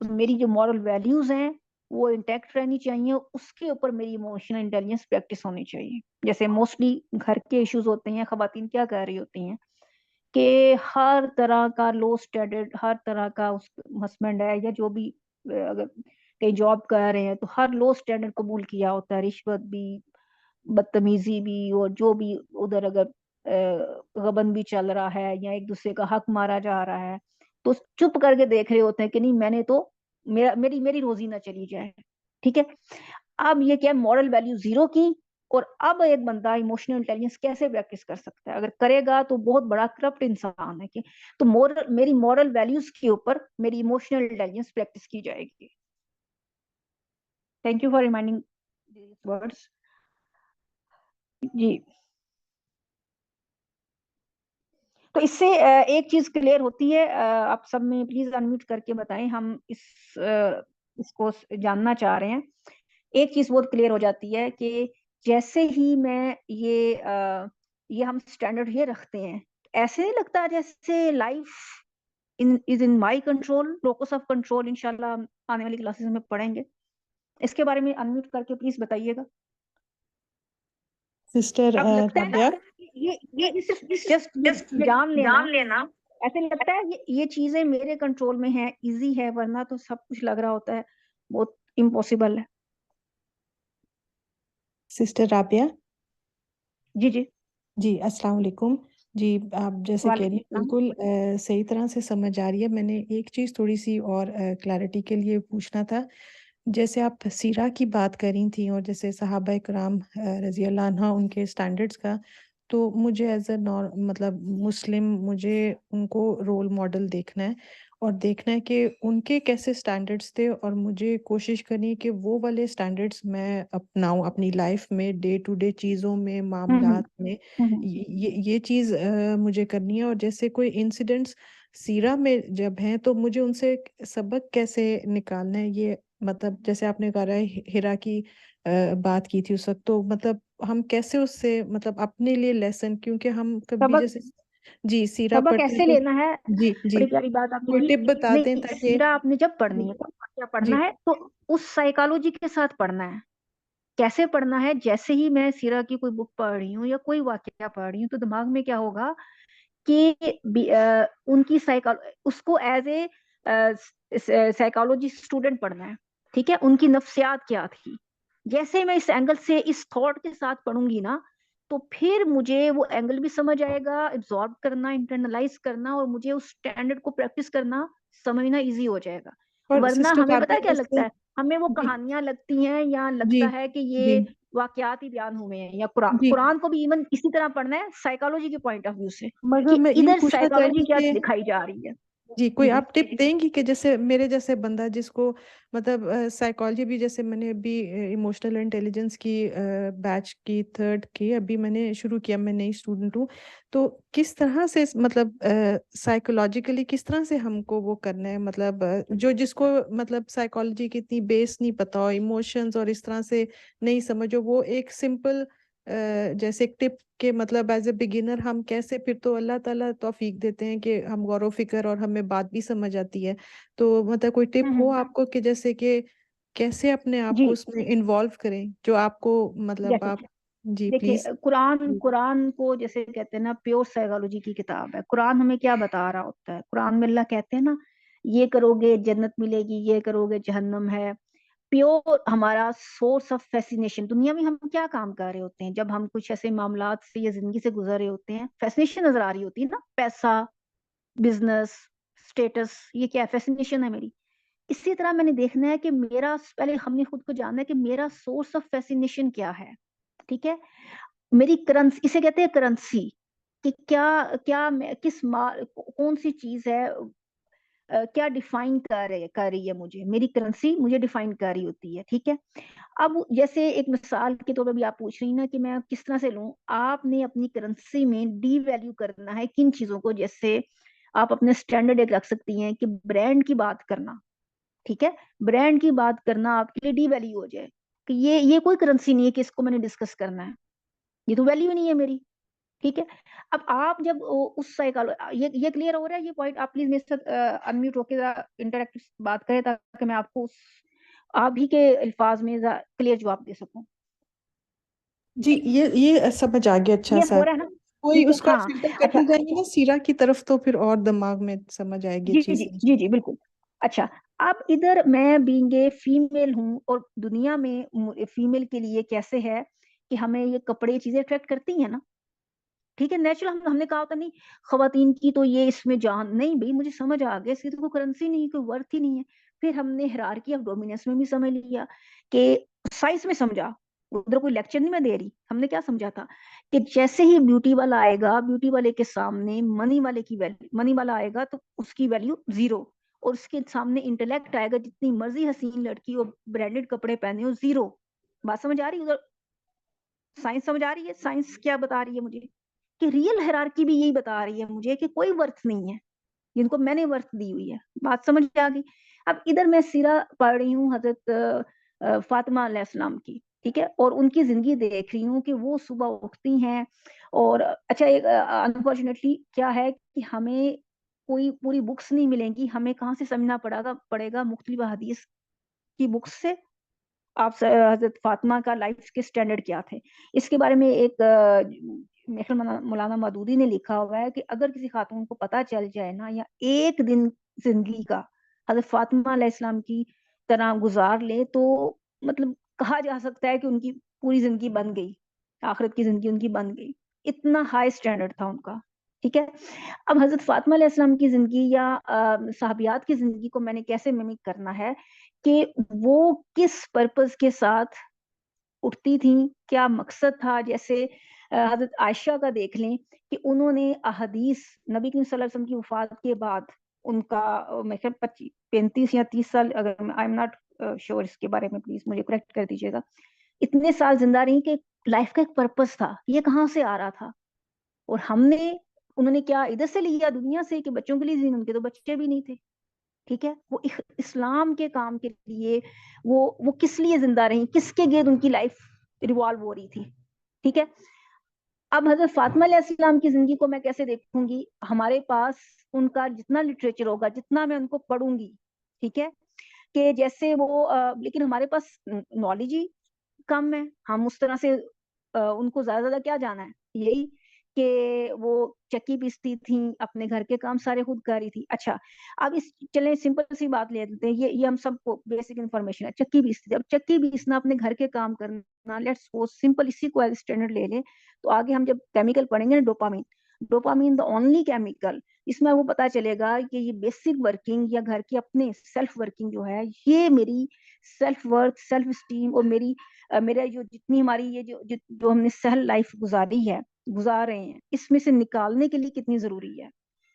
तो मेरी जो मॉरल वैल्यूज हैं वो इंटैक्ट रहनी चाहिए, उसके ऊपर मेरी इमोशनल इंटेलिजेंस प्रैक्टिस होनी चाहिए। जैसे मोस्टली घर के इश्यूज होते हैं, खवातीन क्या कर रही होती हैं कि हर तरह का लो स्टैंडर्ड, हर तरह का उस हस्बैंड है या जो भी, अगर कहीं जॉब कर रहे हैं तो हर लो स्टैंडर्ड कबूल किया होता है, रिश्वत भी, बदतमीजी भी, और जो भी उधर अगर गबन भी चल रहा है या एक दूसरे का हक मारा जा रहा है, तो चुप करके देख रहे होते हैं कि नहीं, मैंने तो मेरी मेरी रोजी ना चली जाए, ठीक है? अब ये क्या, मॉरल वैल्यू जीरो की। और अब एक बंदा इमोशनल इंटेलिजेंस कैसे प्रैक्टिस कर सकता है? अगर करेगा तो बहुत बड़ा करप्ट इंसान है कि, तो मेरी मॉरल वैल्यूज के ऊपर मेरी इमोशनल इंटेलिजेंस प्रैक्टिस की जाएगी। Thank you for reminding these words. जी। तो इससे एक चीज क्लियर होती है, आप सब में प्लीज अनम्यूट करके बताएं, हम इसको जानना चाह रहे हैं। एक चीज बहुत क्लियर हो जाती है कि जैसे ही मैं ये हम स्टैंडर्ड ये रखते हैं, ऐसे नहीं लगता जैसे life in my control, locus of control. इंशाल्लाह हम आने वाली क्लासेस में पढ़ेंगे। इसके बारे में अनम्यूट करके प्लीज बताइएगा। सिस्टर अब लगता है ना, राबिया, ये जस्ट जान लेना, ऐसे लगता है ये चीजें मेरे कंट्रोल में है, इजी है, वरना तो सब कुछ लग रहा होता है बहुत इम्पॉसिबल है। सिस्टर राबिया, जी जी। जी अस्सलाम वालेकुम। जी, आप जैसे कह रही वालेकुम हैं सलाम। बिल्कुल सही तरह से समझ आ रही है। मैंने एक चीज़ थोड़ी सी और क्लैरिटी के लिए पूछना था। जैसे आप सीरा की बात कर रही थी और जैसे सहाबा इकराम रजी अल्लाह अन्हा उनके स्टैंडर्ड्स का, तो मुझे एज अ मतलब मुस्लिम मुझे उनको रोल मॉडल देखना है और देखना है कि उनके कैसे स्टैंडर्ड्स थे और मुझे कोशिश करनी है कि वो वाले स्टैंडर्ड्स मैं अपनाऊं अपनी लाइफ में, डे टू डे चीज़ों में, मामलात में। ये चीज़ मुझे करनी है। और जैसे कोई इंसिडेंट्स सीरा में जब हैं तो मुझे उनसे सबक कैसे निकालना है, ये मतलब जैसे आपने कहा है हिरा की बात की थी उस वक्त, तो मतलब हम कैसे उससे मतलब अपने लिए लेसन, क्योंकि हम कभी सबक जैसे जी सीरा सबक पढ़ते हैं ऐसे तो लेना है। जी जी बड़ी प्यारी बात आपने कोई की। टिप बता दें नहीं, ताकि सीरा आपने जब जी पढ़नी है, कोई वाक्या पढ़ना जी है तो उस साइकोलॉजी के साथ पढ़ना है। कैसे पढ़ना है? जैसे ही मैं सीरा की कोई बुक पढ़ रही हूँ या कोई वाक्या पढ़ रही हूँ, तो दिमाग में क्या होगा कि उनकी साइको उसको एज ए साइकोलॉजी स्टूडेंट पढ़ना है। ठीक है, उनकी नफ्सियात क्या थी। जैसे मैं इस एंगल से इस थॉट के साथ पढ़ूंगी ना, तो फिर मुझे वो एंगल भी समझ आएगा, एब्जॉर्ब करना, इंटरनलाइज करना, और मुझे उस स्टैंडर्ड को प्रैक्टिस करना, समझना इजी हो जाएगा। और वरना सिस्टर हमें पता आपने है क्या लगता जैसे है, हमें वो जी कहानियां लगती हैं या जी लगता है कि जी ये वाकयात ही बयान हुए हैं, या कुरान जी कुरान को भी इवन इसी तरह पढ़ना है साइकोलॉजी के पॉइंट ऑफ व्यू से, मगर कि मैं ये इधर पूछना चाह साइकोलॉजी रही क्या थी कि दिखाई जा रही है। जी कोई आप टिप देंगी कि जैसे मेरे जैसे बंदा जिसको मतलब साइकोलॉजी भी, जैसे मैंने अभी इमोशनल इंटेलिजेंस की बैच की 3rd की अभी मैंने शुरू किया, मैं नई स्टूडेंट हूँ, तो किस तरह से मतलब साइकोलॉजिकली किस तरह से हमको वो करना है, मतलब जो जिसको मतलब साइकोलॉजी की इतनी बेस नहीं पता हो, इमोशंस और इस तरह से नहीं समझो, वो एक सिंपल जैसे एक टिप के मतलब एज ए बिगिनर हम कैसे, फिर तो अल्लाह ताला तौफीक देते हैं कि हम गौर फिक्र और हमें बात भी समझ आती है, तो मतलब कोई टिप हो आपको कि जैसे कि कैसे अपने आप जी को उसमें इन्वॉल्व करें जो आपको मतलब जैसे आप जी प्लीज। देखिए, कुरान को जैसे कहते हैं ना, प्योर साइकोलॉजी की किताब है। कुरान हमें क्या बता रहा होता है? कुरान में अल्लाह कहते हैं ना, ये करोगे जन्नत मिलेगी, ये करोगे जहन्नम है। प्योर हमारा सोर्स ऑफ फैसिनेशन, दुनिया में हम क्या काम कर रहे होते हैं, जब हम कुछ ऐसे मामलात से या जिंदगी से गुजर रहे होते हैं, फैसिनेशन नजर आ रही होती है ना, पैसा, बिजनेस, स्टेटस, ये क्या फैसिनेशन है मेरी। इसी तरह मैंने देखना है कि मेरा, पहले हमने खुद को जानना है कि मेरा सोर्स ऑफ फैसिनेशन क्या है। ठीक है, मेरी करेंसी, इसे कहते हैं करेंसी, कि क्या क्या मैं किस कौन सी चीज है, क्या डिफाइन कर रही है मुझे, मेरी करेंसी मुझे डिफाइन कर रही होती है। ठीक है, अब जैसे एक मिसाल के तौर पर भी आप पूछ रही ना कि मैं किस तरह से लूं, आपने अपनी करेंसी में डी वैल्यू करना है किन चीजों को। जैसे आप अपने स्टैंडर्ड एक रख सकती हैं कि ब्रांड की बात करना। ठीक है, ब्रांड की बात करना आपके लिए डी वैल्यू हो जाए, कि ये कोई करेंसी नहीं है कि इसको मैंने डिस्कस करना है, ये तो वैल्यू नहीं है मेरी। ठीक है, अब आप जब उस साइकोलॉजी, ये क्लियर हो रहा है ये पॉइंट? आप प्लीज मेरे साथ अनम्यूट होकर इंटरेक्टिव बात करें, ताकि मैं आपको उस आप ही के अल्फाज में क्लियर जवाब दे सकूं। जी ये समझ आ गया अच्छा क्लियर सा। हो रहा है ना? कोई ठीक है, उसका हाँ। फिल्टर अच्छा, करते जाएंगे ना सीरा की तरफ तो फिर और दिमाग में समझ आएगी जी जी चीजें। जी जी बिल्कुल। अच्छा, अब इधर मैं बीइंग ए फीमेल हूँ, और दुनिया में फीमेल के लिए कैसे है कि हमें ये कपड़े चीजें अट्रैक्ट करती हैं ना। ठीक है, नेचुरल, हमने कहा होता नहीं खवातीन की तो ये इसमें जान नहीं, भाई मुझे समझ आ गया, इसकी तो कोई करेंसी नहीं, कोई वर्थ ही नहीं है। फिर हमने हायरार्की ऑफ डोमिनेंस में भी समझ लिया, कि साइंस में समझा, उधर कोई लेक्चर नहीं मैं दे रही, हमने क्या समझा था कि जैसे ही ब्यूटी वाला आएगा, ब्यूटी वाले के सामने मनी वाले की वैल्यू, मनी वाला आएगा तो उसकी वैल्यू जीरो, और उसके सामने इंटेलेक्ट आएगा, जितनी मर्जी हसीन लड़की हो, ब्रांडेड कपड़े पहने हो, जीरो। बात समझ आ रही है? उधर साइंस समझ आ रही है, साइंस क्या बता रही है मुझे, कि रियल हायरार्की भी यही बता रही है मुझे कि कोई वर्थ नहीं है जिनको मैंने वर्थ दी हुई है। बात समझ आ गई? अब इधर मैं सीरा पढ़ रही हूँ हजरत फातिमा अलैहिस्सलाम की। ठीक है, और उनकी जिंदगी देख रही हूँ कि वो सुबह उठती हैं, और अच्छा, एक अनफॉर्चुनेटली क्या है कि हमें कोई पूरी बुक्स नहीं मिलेंगी, हमें कहाँ से समझना पड़ेगा मुख्तलिफ हदीस की बुक्स से। आप हजरत फातिमा का लाइफ के स्टैंडर्ड क्या थे, इसके बारे में एक मौलाना मदूदी ने लिखा हुआ है कि अगर किसी खातून को पता चल जाए ना, या एक दिन जिंदगी का हजरत फातिमा अलैहिस्सलाम की तरह गुजार ले, तो मतलब कहा जा सकता है कि उनकी पूरी जिंदगी बन गई, आखिरत की जिंदगी उनकी बन गई। इतना हाई स्टैंडर्ड था उनका। ठीक है, अब हजरत फातिमा अलैहिस्सलाम की जिंदगी या साहबियात की जिंदगी को मैंने कैसे मिमिक करना है, कि वो किस पर्पस के साथ उठती थी, क्या मकसद था। जैसे हजरत आयशा का देख लें कि उन्होंने अहदीस नबी करीम सल्लल्लाहु अलैहि वसल्लम की वफात के बाद उनका मैं ख्याल 35 या 30 साल, अगर आई एम नॉट श्योर इसके बारे में, प्लीज मुझे करेक्ट कर दीजिएगा, इतने साल जिंदा रही कि लाइफ का एक पर्पस था, ये कहाँ से आ रहा था। और उन्होंने क्या इधर से लिया दुनिया से कि बच्चों के लिए जीन, उनके तो बच्चे भी नहीं थे, ठीक है। वो इस्लाम के काम के लिए वो किस लिए जिंदा रही, किसके गिर्द उनकी लाइफ रिवॉल्व हो रही थी, ठीक है। अब हजरत फातिमा अलैहिस्सलाम की जिंदगी को मैं कैसे देखूंगी, हमारे पास उनका जितना लिटरेचर होगा, जितना मैं उनको पढ़ूंगी, ठीक है, कि जैसे वो लेकिन हमारे पास नॉलेज ही कम है, हम उस तरह से उनको ज्यादा क्या जाना है, यही कि वो चक्की पीसती थी, अपने घर के काम सारे खुद कर रही थी। अच्छा, अब चले सिंपल सी बात ले लेते हैं, ये हम सबको बेसिक इन्फॉर्मेशन है, चक्की पीसती थी। अब चक्की पीसना, अपने घर के काम करना, लेट्स सपोज सिंपल इसी को एज स्टैंडर्ड ले लें, तो आगे हम जब केमिकल पढ़ेंगे ना, dopamine, dopamine the only chemical, इसमें वो पता चलेगा कि ये बेसिक वर्किंग या घर की अपने सेल्फ वर्किंग जो है, ये मेरी सेल्फ वर्थ, सेल्फ स्टीम और मेरा जो जितनी हमारी ये जो हमने सहल लाइफ गुजार रहे हैं, इसमें से निकालने के लिए कितनी जरूरी है,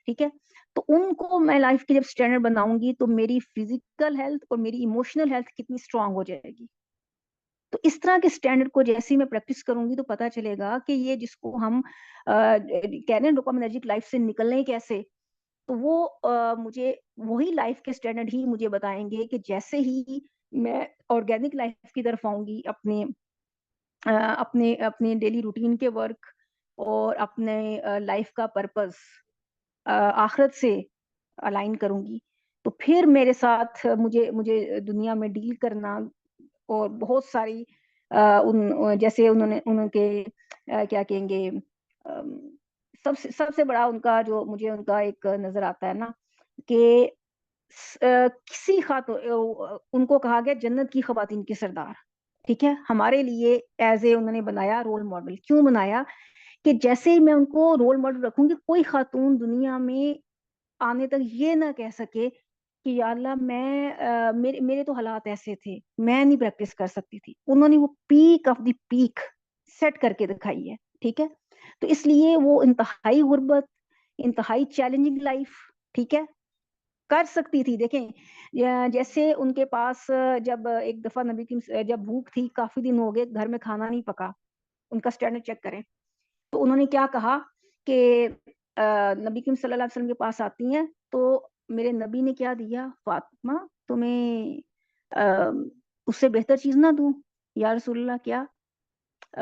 ठीक है। तो उनको मैं लाइफ की जब स्टैंडर्ड बनाऊंगी, तो मेरी फिजिकल हेल्थ और मेरी इमोशनल हेल्थ कितनी स्ट्रांग हो जाएगी। तो इस तरह के स्टैंडर्ड को जैसे ही मैं प्रैक्टिस करूंगी, तो पता चलेगा कि ये जिसको हम कह रहे हैं डोपामिनर्जिक लाइफ से निकलने कैसे, तो वो मुझे वही लाइफ के स्टैंडर्ड ही मुझे बताएंगे कि जैसे ही मैं ऑर्गेनिक लाइफ की तरफ आऊंगी, अपने अपने डेली रूटीन के वर्क और अपने लाइफ का पर्पस आखिरत से अलाइन करूंगी, तो फिर मेरे साथ मुझे मुझे दुनिया में डील करना और बहुत सारी जैसे उनके क्या कहेंगे, सबसे सबसे बड़ा उनका जो मुझे उनका एक नजर आता है ना, कि किसी उनको कहा गया जन्नत की खवातीन के सरदार, ठीक है। हमारे लिए एज ए उन्होंने बनाया रोल मॉडल, क्यों बनाया, कि जैसे ही मैं उनको रोल मॉडल रखूंगी, कोई खातून दुनिया में आने तक ये ना कह सके कि या अल्लाह मेरे मेरे तो हालात ऐसे थे, मैं नहीं प्रैक्टिस कर सकती थी। उन्होंने वो peak of the peak set करके दिखाई है, ठीक है। तो इसलिए वो इंतहाई गुर्बत, इंतहाई चैलेंजिंग लाइफ, ठीक है, कर सकती थी। देखें, जैसे उनके पास जब एक दफा नबी की जब भूख थी, काफी दिन हो गए, घर में खाना नहीं पका, उनका स्टैंडर्ड चेक करें, तो उन्होंने क्या कहा कि नबी करीम सल्लल्लाहु अलैहि वसल्लम के पास आती हैं, तो मेरे नबी ने क्या दिया, फातिमा तुम्हें उससे बेहतर चीज ना दूं, या रसूलल्लाह क्या,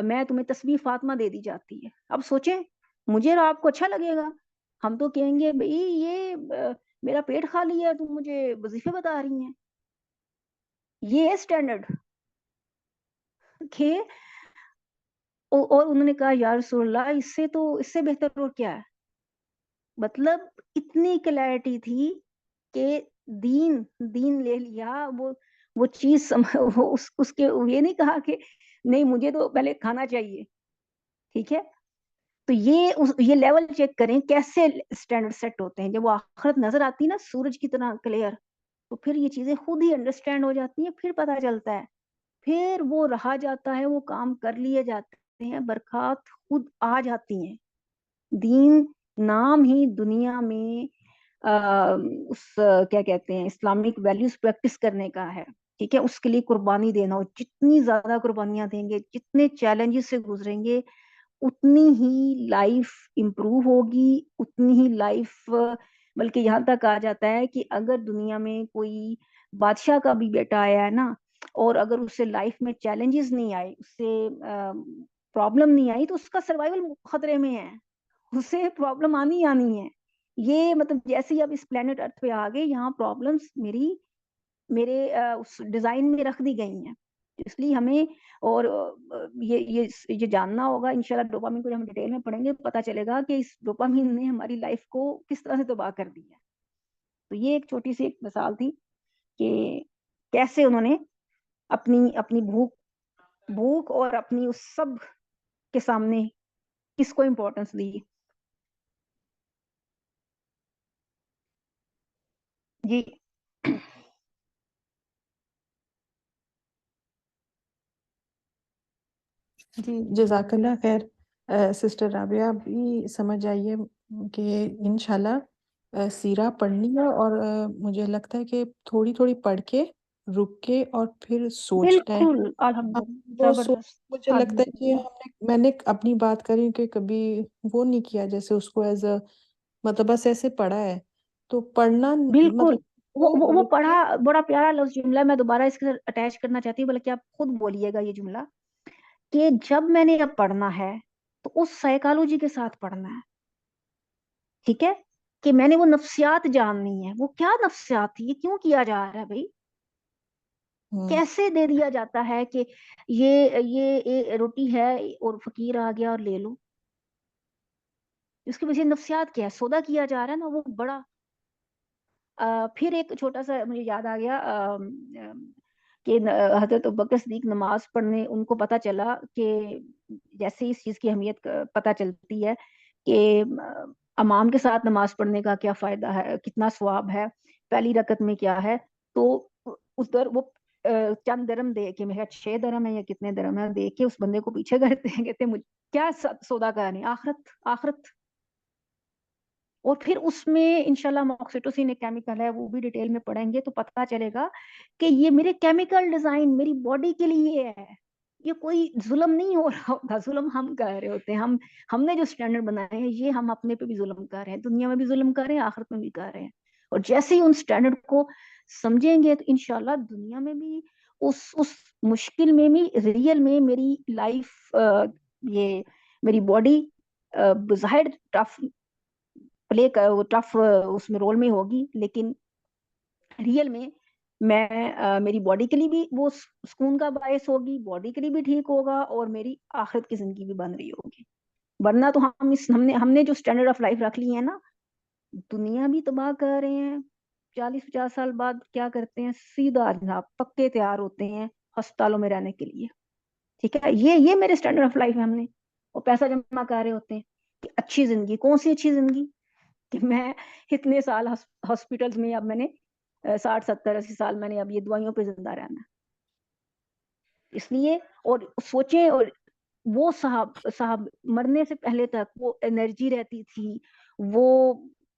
मैं तुम्हें तस्बीह फातिमा दे दी जाती है। अब सोचे, मुझे और आपको अच्छा लगेगा, हम तो कहेंगे भाई ये मेरा पेट खाली है, तुम मुझे वजीफे बता रही हैं, ये है स्टैंडर्ड के। और उन्होंने कहा या रसूलल्लाह, इससे बेहतर और क्या है। मतलब इतनी क्लैरिटी थी कि दीन दीन ले लिया, वो चीज वो उसके ये नहीं कहा कि नहीं मुझे तो पहले खाना चाहिए, ठीक है। तो ये लेवल चेक करें कैसे स्टैंडर्ड सेट होते हैं। जब वो आखिरत नजर आती है ना सूरज की तरह क्लियर, तो फिर ये चीजें खुद ही अंडरस्टैंड हो जाती हैं, फिर पता चलता है, फिर वो रहा जाता है, वो काम कर लिए जाते हैं, बरकत खुद आ जाती हैं। दीन नाम ही दुनिया में क्या कहते हैं, इस्लामिक वैल्यूज प्रैक्टिस करने का है, ठीक है। उसके लिए कुर्बानी देना, और जितनी ज्यादा कुर्बानियां देंगे, जितने चैलेंजेस से गुजरेंगे, उतनी ही लाइफ इंप्रूव होगी, उतनी ही लाइफ, बल्कि यहाँ तक आ जाता है कि अगर दुनिया में कोई बादशाह का भी बेटा आया है ना, और अगर उससे लाइफ में चैलेंजेस नहीं आए, उससे प्रॉब्लम नहीं आई, तो उसका सर्वाइवल खतरे में है, उसे प्रॉब्लम आनी आनी है। ये मतलब जैसे ही अब इस प्लेनेट अर्थ पे आ गए, यहाँ प्रॉब्लम्स मेरे उस डिजाइन में रख दी गई हैं। इसलिए हमें और ये जानना होगा इंशाल्लाह। डोपामिन को जब हम डिटेल में पढ़ेंगे, पता चलेगा कि इस डोपामिन ने हमारी लाइफ को किस तरह से तबाह कर दी है। तो ये एक छोटी सी एक मिसाल थी कि कैसे उन्होंने अपनी अपनी भूख भूख और अपनी उस सब के सामने किसको इम्पोर्टेंस दी। जी जी जजाकल्ला खैर। सिस्टर राबिया भी समझ आइए कि इंशाल्लाह सीरा पढ़नी है, और मुझे लगता है कि थोड़ी थोड़ी पढ़ के रुक के और फिर सोचना है। बिल्कुल हम अल्हम्दुलिल्लाह वो सोच, जबरदस्त मुझे लगता है कि अल्हम्दुलिल्लाह। मैंने अपनी बात करी कि कभी वो नहीं किया, जैसे उसको एज अ मतलब बस ऐसे पढ़ा है। तो पढ़ना बिल्कुल मतलब वो वो रुक के पढ़ा, बड़ा प्यारा लफ्ज जुमला मैं दोबारा इसके साथ अटैच करना चाहती हूँ, बल्कि आप खुद बोलिएगा ये जुमला, कि जब मैंने अब पढ़ना है तो उस साइकोलॉजी के साथ पढ़ना है। ठीक है, कि मैंने वो नफ्सियात जाननी है, वो क्या नफ्सियात थी, ये क्यों किया जा रहा है भाई, हम्म कैसे दे दिया जाता है कि ये रोटी है और फकीर आ गया और ले लो। उसके पीछे नफ्सियात क्या है, सौदा किया जा रहा है ना वो बड़ा। फिर एक छोटा सा मुझे याद आ गया, कि हजरत अबू बकर सिद्दीक नमाज पढ़ने, उनको पता चला कि जैसे इस चीज की अहमियत पता चलती है कि अमाम के साथ नमाज पढ़ने का क्या फायदा है, कितना सवाब है, पहली रकत में क्या है। तो उधर वो चंद दरम दे के, मेरा 6 दरम है या कितने दरम है, दे के उस बंदे को पीछे करते हैं, कहते हैं मुझे क्या सौदा करनी, आखरत आखरत। और फिर उसमें इंशाल्लाह मॉक्सिटोसिन एक केमिकल है, वो भी डिटेल में पढ़ेंगे तो पता चलेगा कि ये मेरे केमिकल डिजाइन मेरी बॉडी के लिए है। ये कोई जुल्म नहीं हो रहा होता, जुल्म हम कर रहे होते हैं। हमने जो स्टैंडर्ड बनाए हैं ये हम अपने पे भी जुल्म कर रहे हैं, दुनिया में भी जुल्म कर रहे हैं, आखिरत में भी कर रहे हैं। और जैसे ही उन स्टैंडर्ड को समझेंगे तो इंशाल्लाह दुनिया में भी, उस मुश्किल में भी, रियल में मेरी लाइफ, ये मेरी बॉडी जाहिर टफ प्ले कर, वो टफ उसमें रोल में होगी, लेकिन रियल में मैं मेरी बॉडी के लिए भी वो सुकून का बायस होगी, बॉडी के लिए भी ठीक होगा, और मेरी आखिरत की जिंदगी भी बन रही होगी। वरना तो हमने हमने जो स्टैंडर्ड ऑफ लाइफ रख ली है ना, दुनिया भी तबाह कर रहे हैं। 40-50 साल बाद क्या करते हैं, सीधा जनाब पक्के तैयार होते हैं अस्पतालों में रहने के लिए। ठीक है, ये मेरे स्टैंडर्ड ऑफ लाइफ है। हमने वो पैसा जमा कर रहे होते हैं कि अच्छी जिंदगी, कौन सी अच्छी जिंदगी, कि मैं इतने साल हॉस्पिटल्स में, अब मैंने 60-70-80 साल मैंने अब ये दवाइयों पे जिंदा रहना है। इसलिए और सोचें, और वो साहब साहब मरने से पहले तक वो एनर्जी रहती थी, वो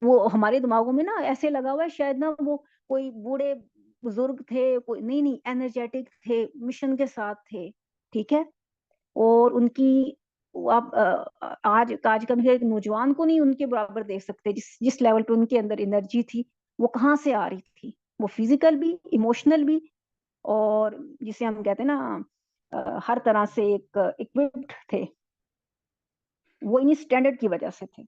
वो हमारे दिमागों में ना ऐसे लगा हुआ है शायद ना, वो कोई बूढ़े बुजुर्ग थे, कोई नहीं नहीं, एनर्जेटिक थे, मिशन के साथ थे। ठीक है, और उनकी आप आज का भी एक नौजवान को नहीं उनके बराबर देख सकते, जिस जिस लेवल पे उनके अंदर एनर्जी थी, वो कहाँ से आ रही थी, वो फिजिकल भी, इमोशनल भी, और जिसे हम कहते हैं ना, हर तरह से एक इक्विप्ड थे। वो इन्हीं स्टैंडर्ड की वजह से थे।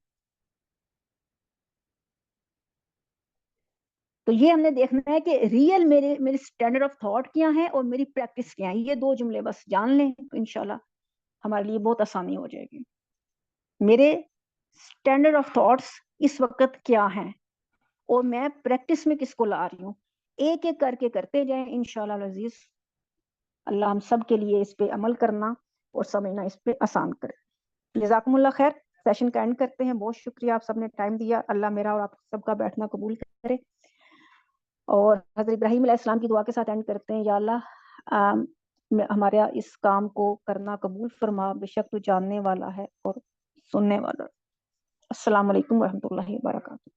तो ये हमने देखना है कि रियल मेरे मेरे स्टैंडर्ड ऑफ थॉट क्या है और मेरी प्रैक्टिस क्या है। ये 2 जुमले बस जान लें तो इंशाल्लाह हमारे लिए बहुत आसानी हो जाएगी। मेरे स्टैंडर्ड ऑफ थॉट्स इस वक्त क्या हैं और मैं प्रैक्टिस में किसको ला रही हूँ, एक एक करके करते जाएं इंशाल्लाह अजीज। अल्लाह हम सब के लिए इस पे अमल करना और समझना इस पे आसान करे। जज़ाकुमुल्लाह खैर, सेशन का एंड करते हैं। बहुत शुक्रिया, आप सबने टाइम दिया। अल्लाह मेरा और आप सबका बैठना कबूल करे। और हज़रत इब्राहीम अलैहिस्सलाम की दुआ के साथ एंड करते हैं। या अल्लाह हमारा इस काम को करना कबूल फरमा, बेशक तू जानने वाला है और सुनने वाला। अस्सलाम वालेकुम रहमतुल्लाहि व बरकातहू।